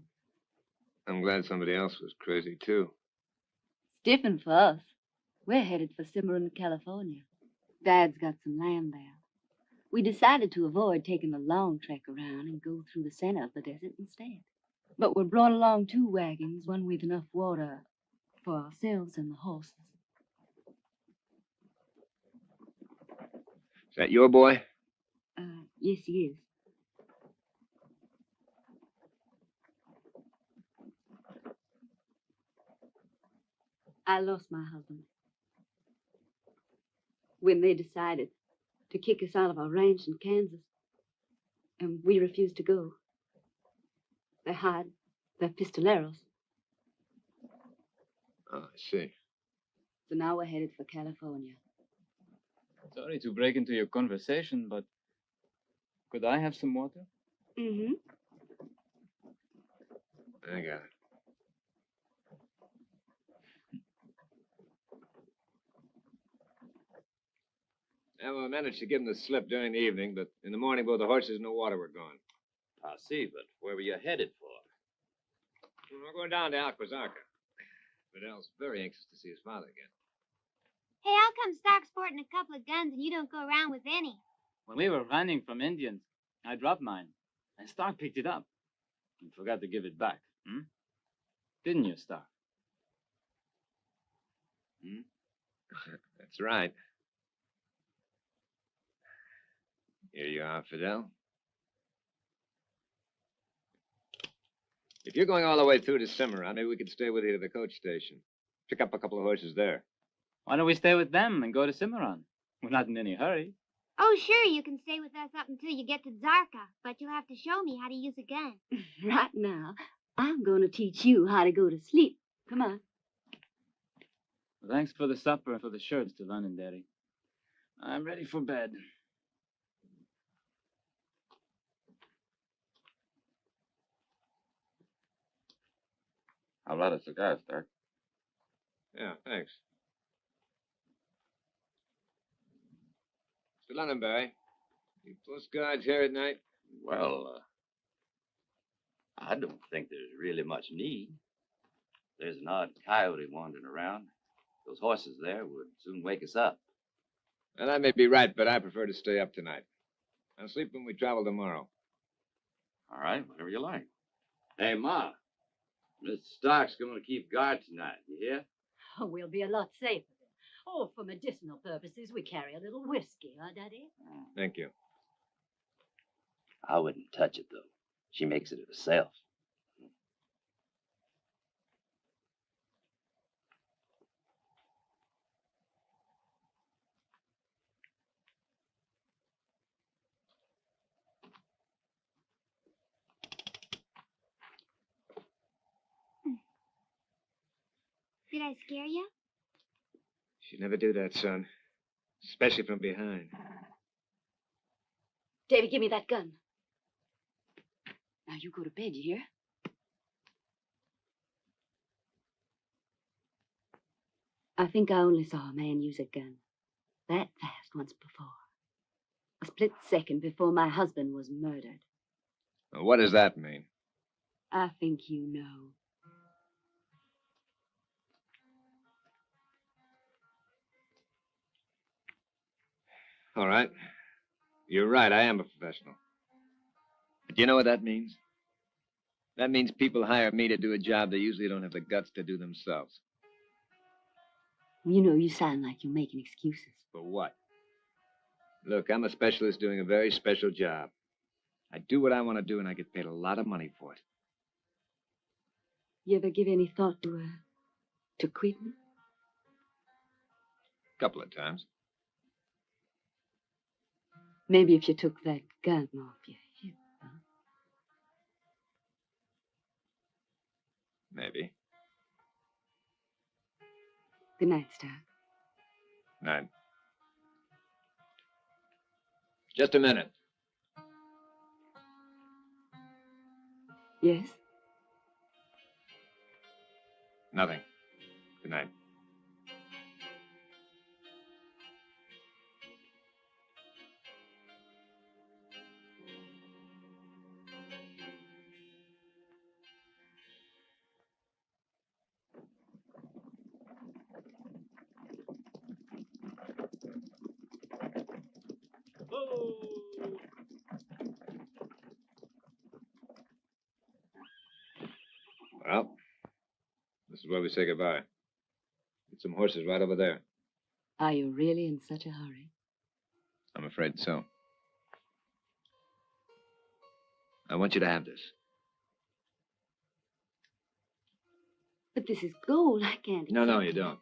I'm glad somebody else was crazy, too. it's different for us. We're headed for Cimarron, California. Dad's got some land there. We decided to avoid taking the long trek around and go through the center of the desert instead. But we brought along 2 wagons, one with enough water for ourselves and the horses. Is that your boy? Yes, he is. I lost my husband when they decided to kick us out of our ranch in Kansas, and we refused to go. They hid their pistoleros. Oh, I see. So now we're headed for California. Sorry to break into your conversation, but could I have some water? Mm-hmm. I got it. Well, I managed to give them the slip during the evening, but in the morning, both the horses and the water were gone. I see, but where were you headed for? We're going down to Alcazarca. Fidel's very anxious to see his father again. Hey, how come Stark's sporting a couple of guns and you don't go around with any? When we were running from Indians, I dropped mine, and Stark picked it up and forgot to give it back. Didn't you, Stark? That's right. Here you are, Fidel. If you're going all the way through to Cimarron, maybe we could stay with you to the coach station. Pick up a couple of horses there. Why don't we stay with them and go to Cimarron? We're not in any hurry. Oh, sure, you can stay with us up until you get to Zarka, but you'll have to show me how to use a gun. Right now, I'm going to teach you how to go to sleep. Come on. Thanks for the supper and for the shirts, Devan and Daddy. I'm ready for bed. How about a cigar, Stark? Yeah, thanks. Mr. Londonberry, you post guards here at night? Well, I don't think there's really much need. There's an odd coyote wandering around. Those horses there would soon wake us up. Well, that may be right, but I prefer to stay up tonight. I'll sleep when we travel tomorrow. All right, whatever you like. Hey, Ma, Mr. Stark's going to keep guard tonight, you hear? Oh, we'll be a lot safer. Oh, for medicinal purposes, we carry a little whiskey, huh, Daddy? Thank you. I wouldn't touch it, though. She makes it herself. Did I scare you? She'd never do that, son. Especially from behind. Davy, give me that gun. Now you go to bed, you hear? I think I only saw a man use a gun that fast once before. A split second before my husband was murdered. Well, what does that mean? I think you know. All right. You're right, I am a professional. But you know what that means? That means people hire me to do a job they usually don't have the guts to do themselves. You know, you sound like you're making excuses. For what? Look, I'm a specialist doing a very special job. I do what I want to do, and I get paid a lot of money for it. You ever give any thought to quitting? A couple of times. Maybe if you took that gun off your hip, huh? Maybe. Good night, Stark. Night. Just a minute. Yes? Nothing. Good night. Well, this is where we say goodbye. Get some horses right over there. Are you really in such a hurry? I'm afraid so. I want you to have this. But this is gold. I can't. No, accept you it. don't.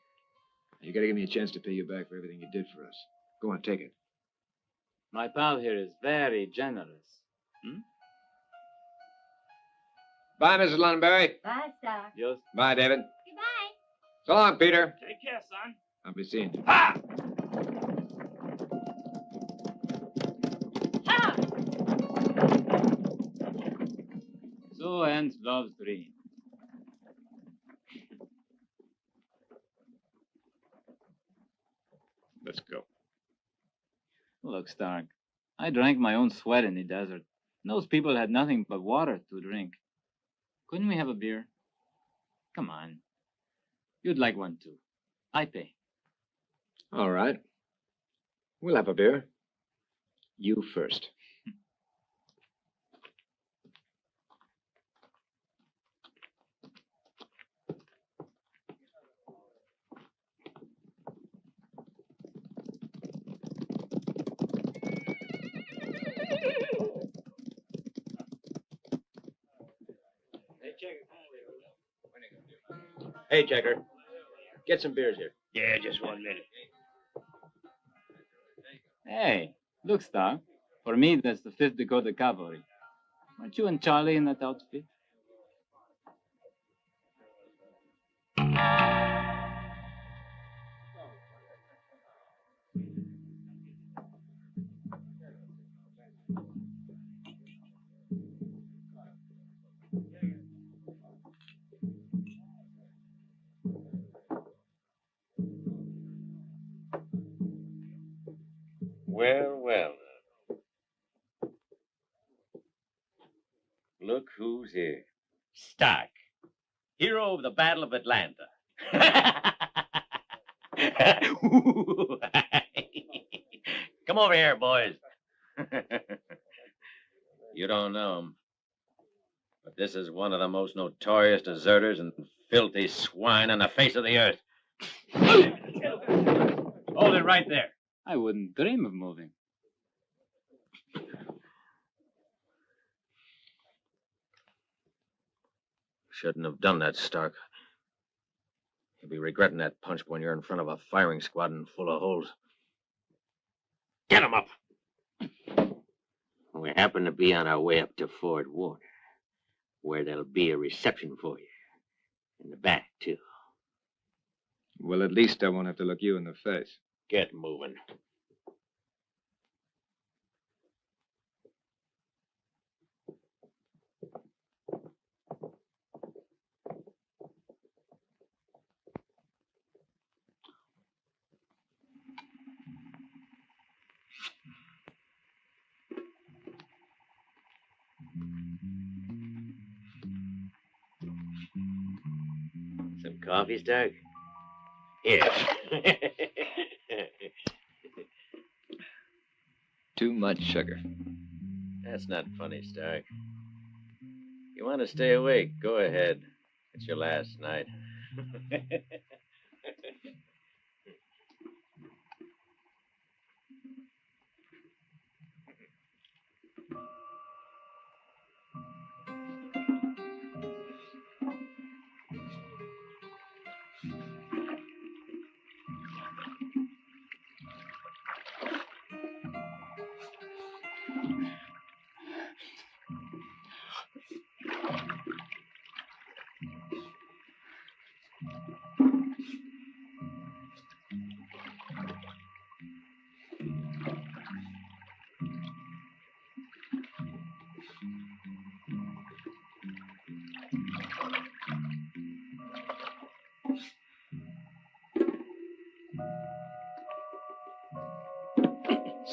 You gotta give me a chance to pay you back for everything you did for us. Go on, take it. My pal here is very generous. Bye, Mrs. Lunbury. Bye, Star. Just Bye, David. Goodbye. So long, Peter. Take care, son. I'll be seeing you. Ha! so ends love's dream. Let's go. Look, Stark, I drank my own sweat in the desert. Those people had nothing but water to drink. Couldn't we have a beer? Come on. You'd like one, too. I pay. All right. We'll have a beer. You first. Hey, Checker. Get some beers here. Yeah, just 1 minute. Hey, look, Stark. For me, that's the 5th Dakota Cavalry. Aren't you and Charlie in that outfit? Well, well. Look who's here. Stark, hero of the Battle of Atlanta. Come over here, boys. You don't know him, but this is one of the most notorious deserters and filthy swine on the face of the earth. Hold it right there. I wouldn't dream of moving. Shouldn't have done that, Stark. You'll be regretting that punch when you're in front of a firing squadron full of holes. Get him up! We happen to be on our way up to Fort Warner, where there'll be a reception for you. In the back, too. Well, at least I won't have to look you in the face. Get moving. Some coffee, Stark? Here. Too much sugar. That's not funny, Stark. You want to stay awake? Go ahead. It's your last night.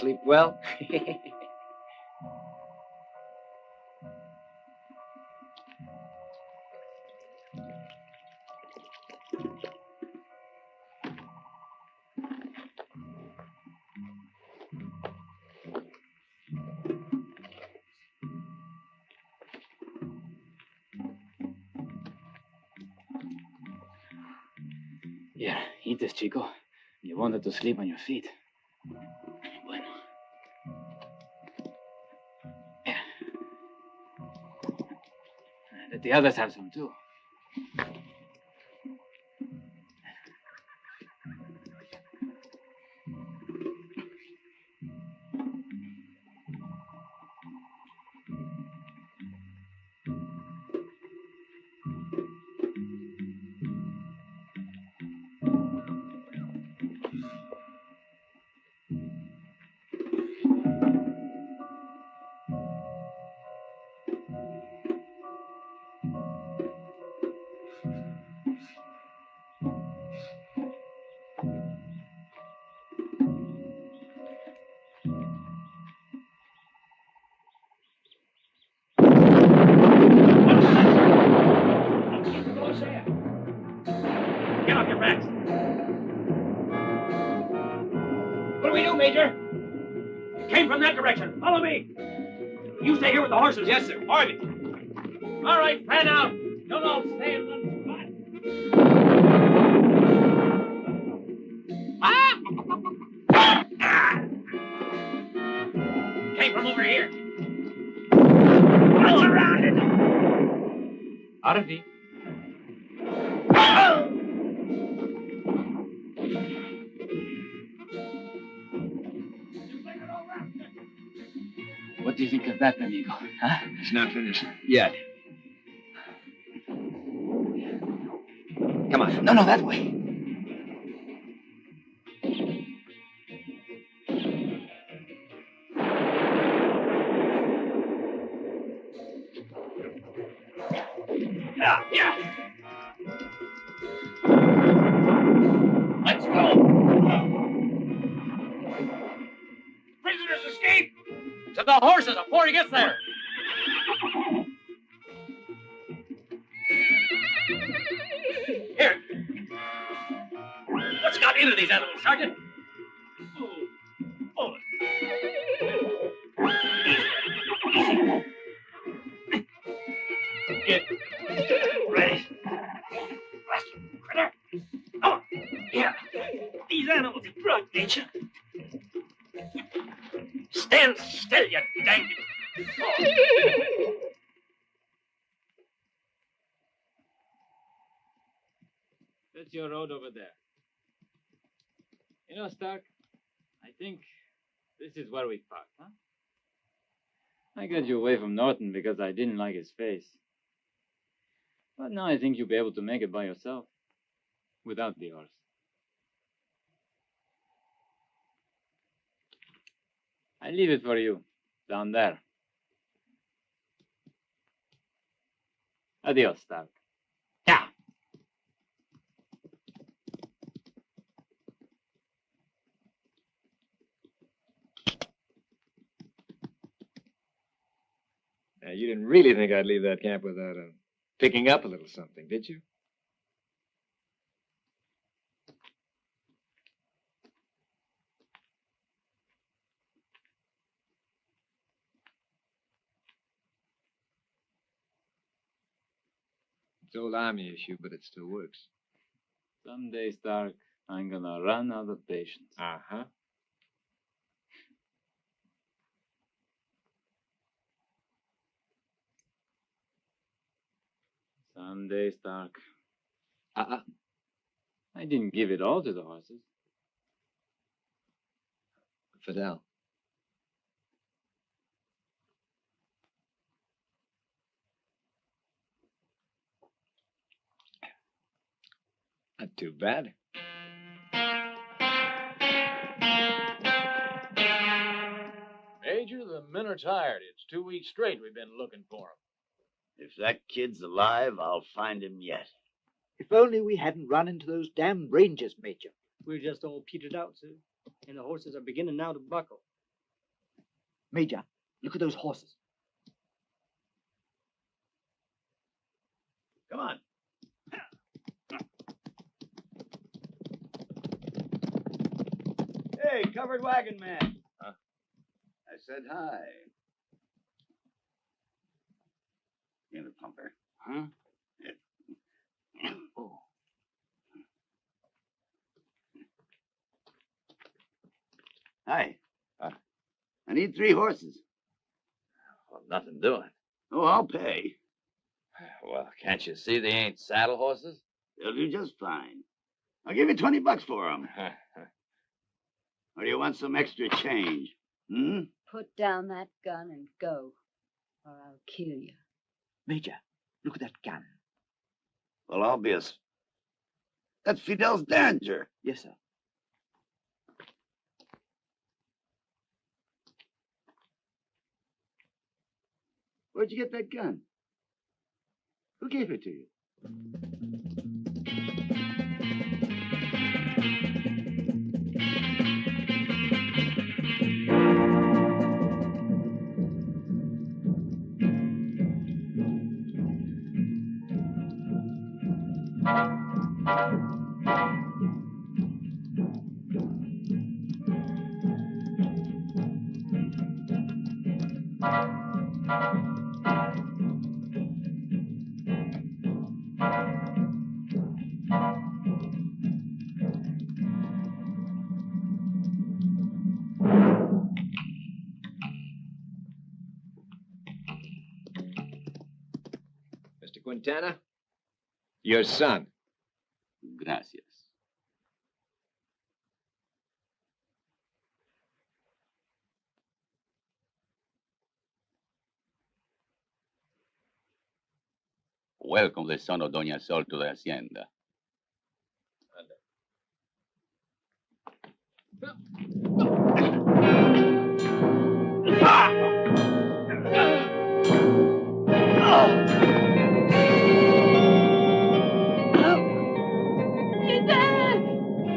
Sleep well? Here, eat this, chico. You wanted to sleep on your feet. Bueno. Here. Let the others have some too. Get off your backs. What do we do, Major? It came from that direction. Follow me. You stay here with the horses. Yes, sir. Harvey. All right, fan out. Don't all stay in one spot. Came from over here. We're surrounded. Harvey. What do you think of that, amigo? Huh? It's not finished yet. Come on. No, that way. Yeah. Let's go. Prisoners escape. To the horses before he gets there. Here. What's got into these animals, Sergeant? Oh. Easy. Get ready. Critter. Come on. Yeah. These animals are drug nature. Stand still, you dang it. That's your road over there. You know, Stark, I think this is where we parked, huh? I got you away from Norton because I didn't like his face. But now I think you'll be able to make it by yourself, without the horse. I leave it for you, down there. Adios, Stark. Yeah. Now, you didn't really think I'd leave that camp without picking up a little something, did you? It's old army issue, but it still works. Someday, Stark, I'm gonna run out of patience. Uh-huh. Someday, Stark. Uh-uh. I didn't give it all to the horses. Fidel. Not too bad. Major, the men are tired. It's 2 weeks straight we've been looking for him. If that kid's alive, I'll find him yet. If only we hadn't run into those damn rangers, Major. We're just all petered out, sir. And the horses are beginning now to buckle. Major, look at those horses. Come on. Hey, covered wagon man. Huh? I said hi. In the pumper. Huh? Oh. Hi. I need 3 horses. Well, nothing doing. Oh, I'll pay. Well, can't you see they ain't saddle horses? They'll do just fine. I'll give you $20 for them. Or do you want some extra change? Hmm? Put down that gun and go, or I'll kill you. Major, look at that gun. Well, obvious. That's Fidel's Danger. Yes, sir. Where'd you get that gun? Who gave it to you? Mr. Quintana, your son. Gracias. Welcome the son of Doña Sol to the hacienda.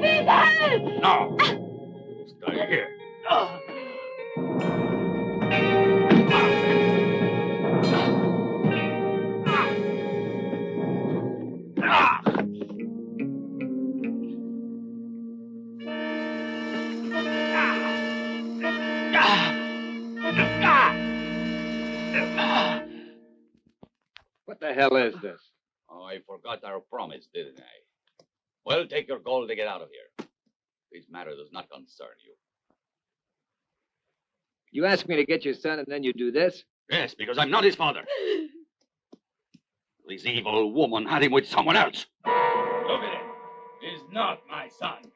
Fidel! No! Stay here. What the hell is this? Oh, I forgot our promise, didn't I? Well, take your gold to get out of here. This matter does not concern you. You ask me to get your son and then you do this? Yes, because I'm not his father. This evil woman had him with someone else. Look at him. He's not my son.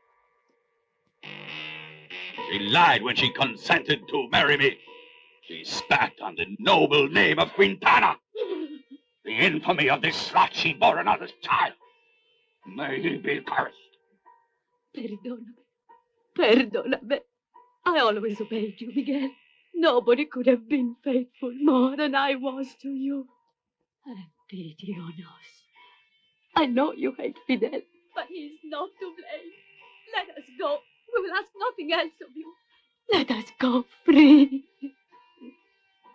She lied when she consented to marry me. She spat on the noble name of Quintana. The infamy of this slut she bore another's child. May he be cursed. Perdóname. Perdóname. I always obeyed you, Miguel. Nobody could have been faithful more than I was to you. Have pity on us. I know you hate Fidel, but he's not to blame. Let us go. We will ask nothing else of you. Let us go free.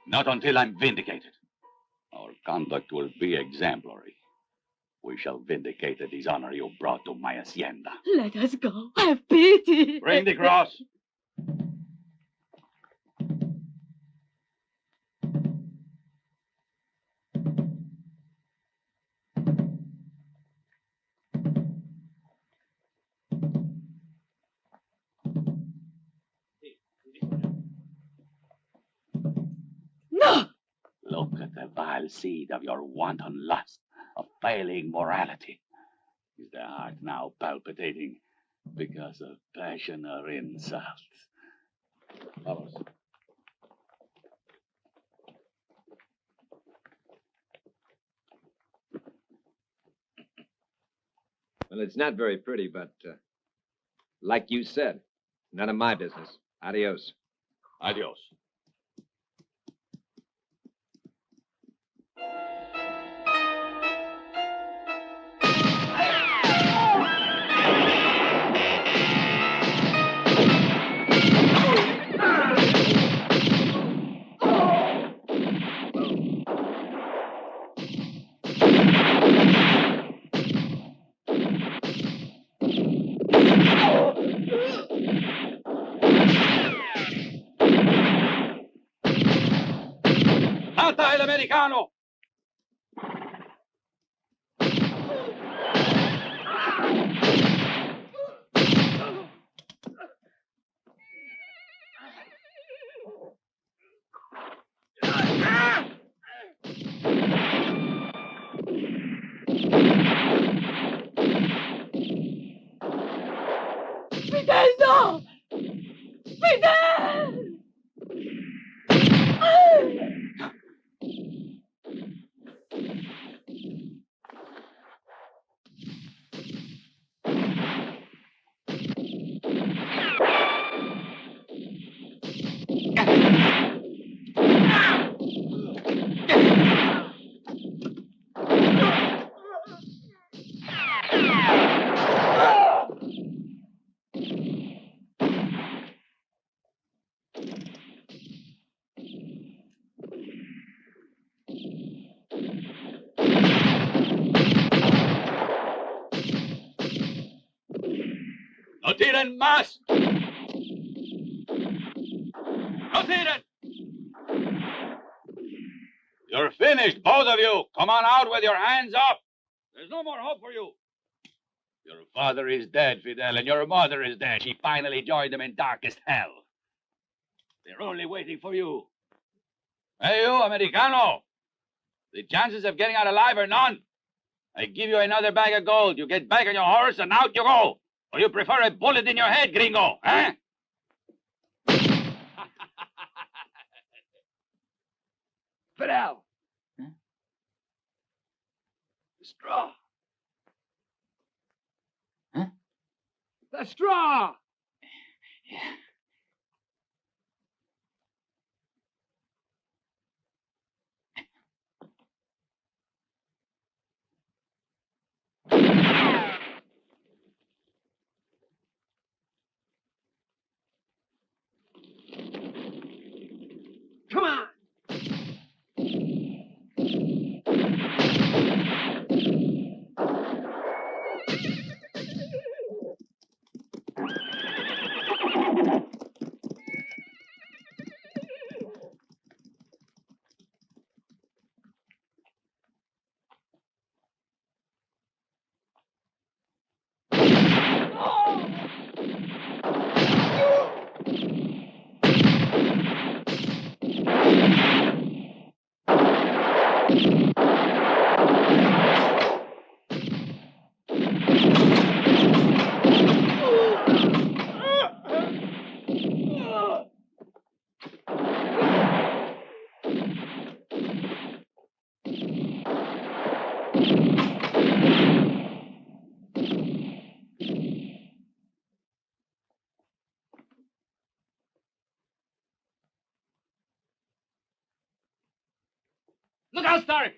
Not until I'm vindicated. Our conduct will be exemplary. We shall vindicate the dishonor you brought to my hacienda. Let us go. Have pity. Bring the cross. No! Look at the vile seed of your wanton lust, of failing morality. Is the heart now palpitating because of passion or insult? Vamos. Well, it's not very pretty, but like you said, none of my business. Adios. Adios. Mata el americano! Fidel, no! Fidel! ¡No tiren más! ¡No tiren! You're finished, both of you. Come on out with your hands up. There's no more hope for you. Your father is dead, Fidel, and your mother is dead. She finally joined them in darkest hell. They're only waiting for you. Hey, you, Americano. The chances of getting out alive are none. I give you another bag of gold. You get back on your horse and out you go. Or you prefer a bullet in your head, gringo, eh? Fidel! Huh? The straw! Huh? The straw! Yeah. Come on! Look out, Stark!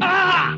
Ah!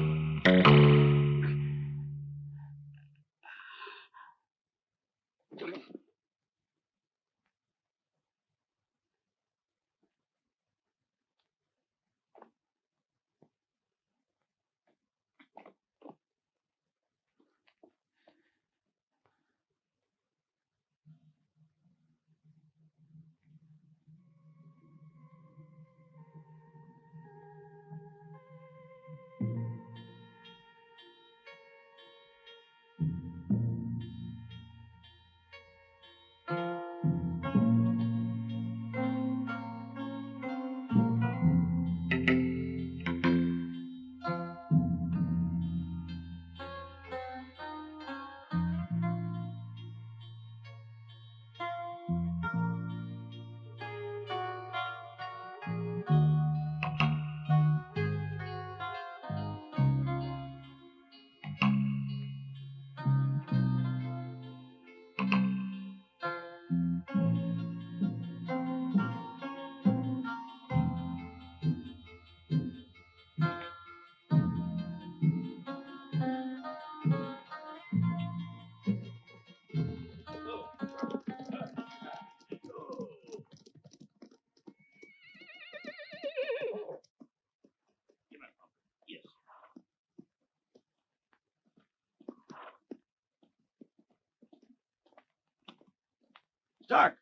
Stark,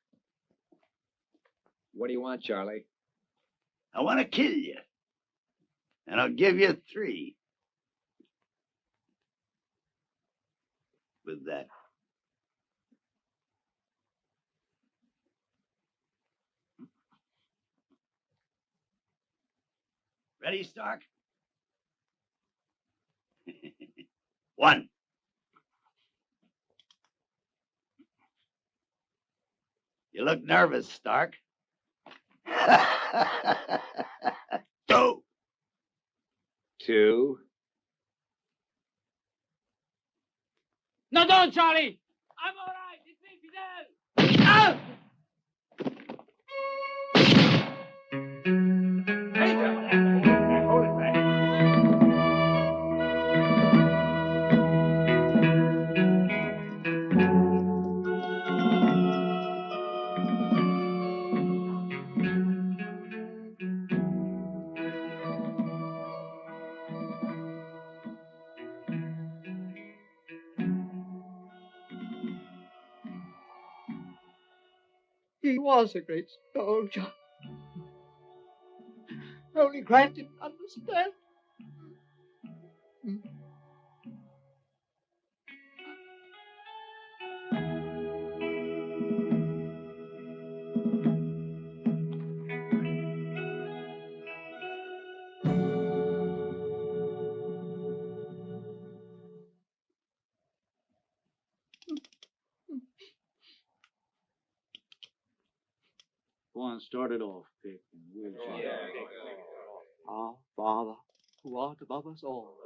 What do you want, Charlie? I want to kill you. And I'll give you 3. With that. Ready, Stark? 1. You look nervous, Stark. 2. 2. No, don't, Charlie! I'm all right. It's me, Fidel! Ah! Major, what happened? Hold it back. He was a great soldier. Only Grant didn't understand. Go on, start it off, Pick. And we'll Our Father, who art above us all,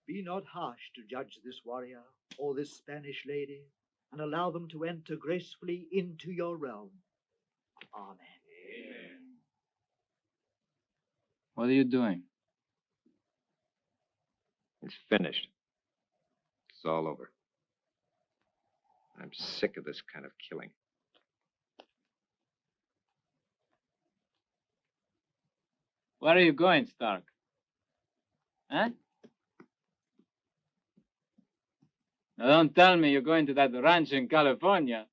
be not harsh to judge this warrior or this Spanish lady, and allow them to enter gracefully into your realm. Amen. What are you doing? It's finished. It's all over. I'm sick of this kind of killing. Where are you going, Stark? Huh? Now don't tell me you're going to that ranch in California.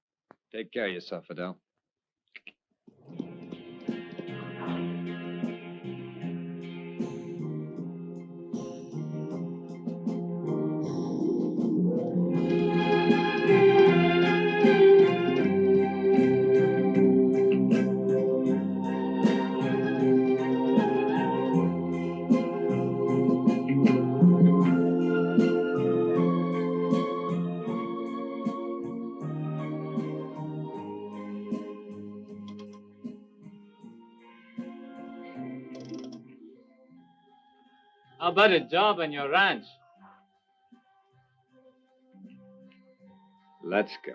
Take care of yourself, Fidel. How about a job on your ranch? Let's go.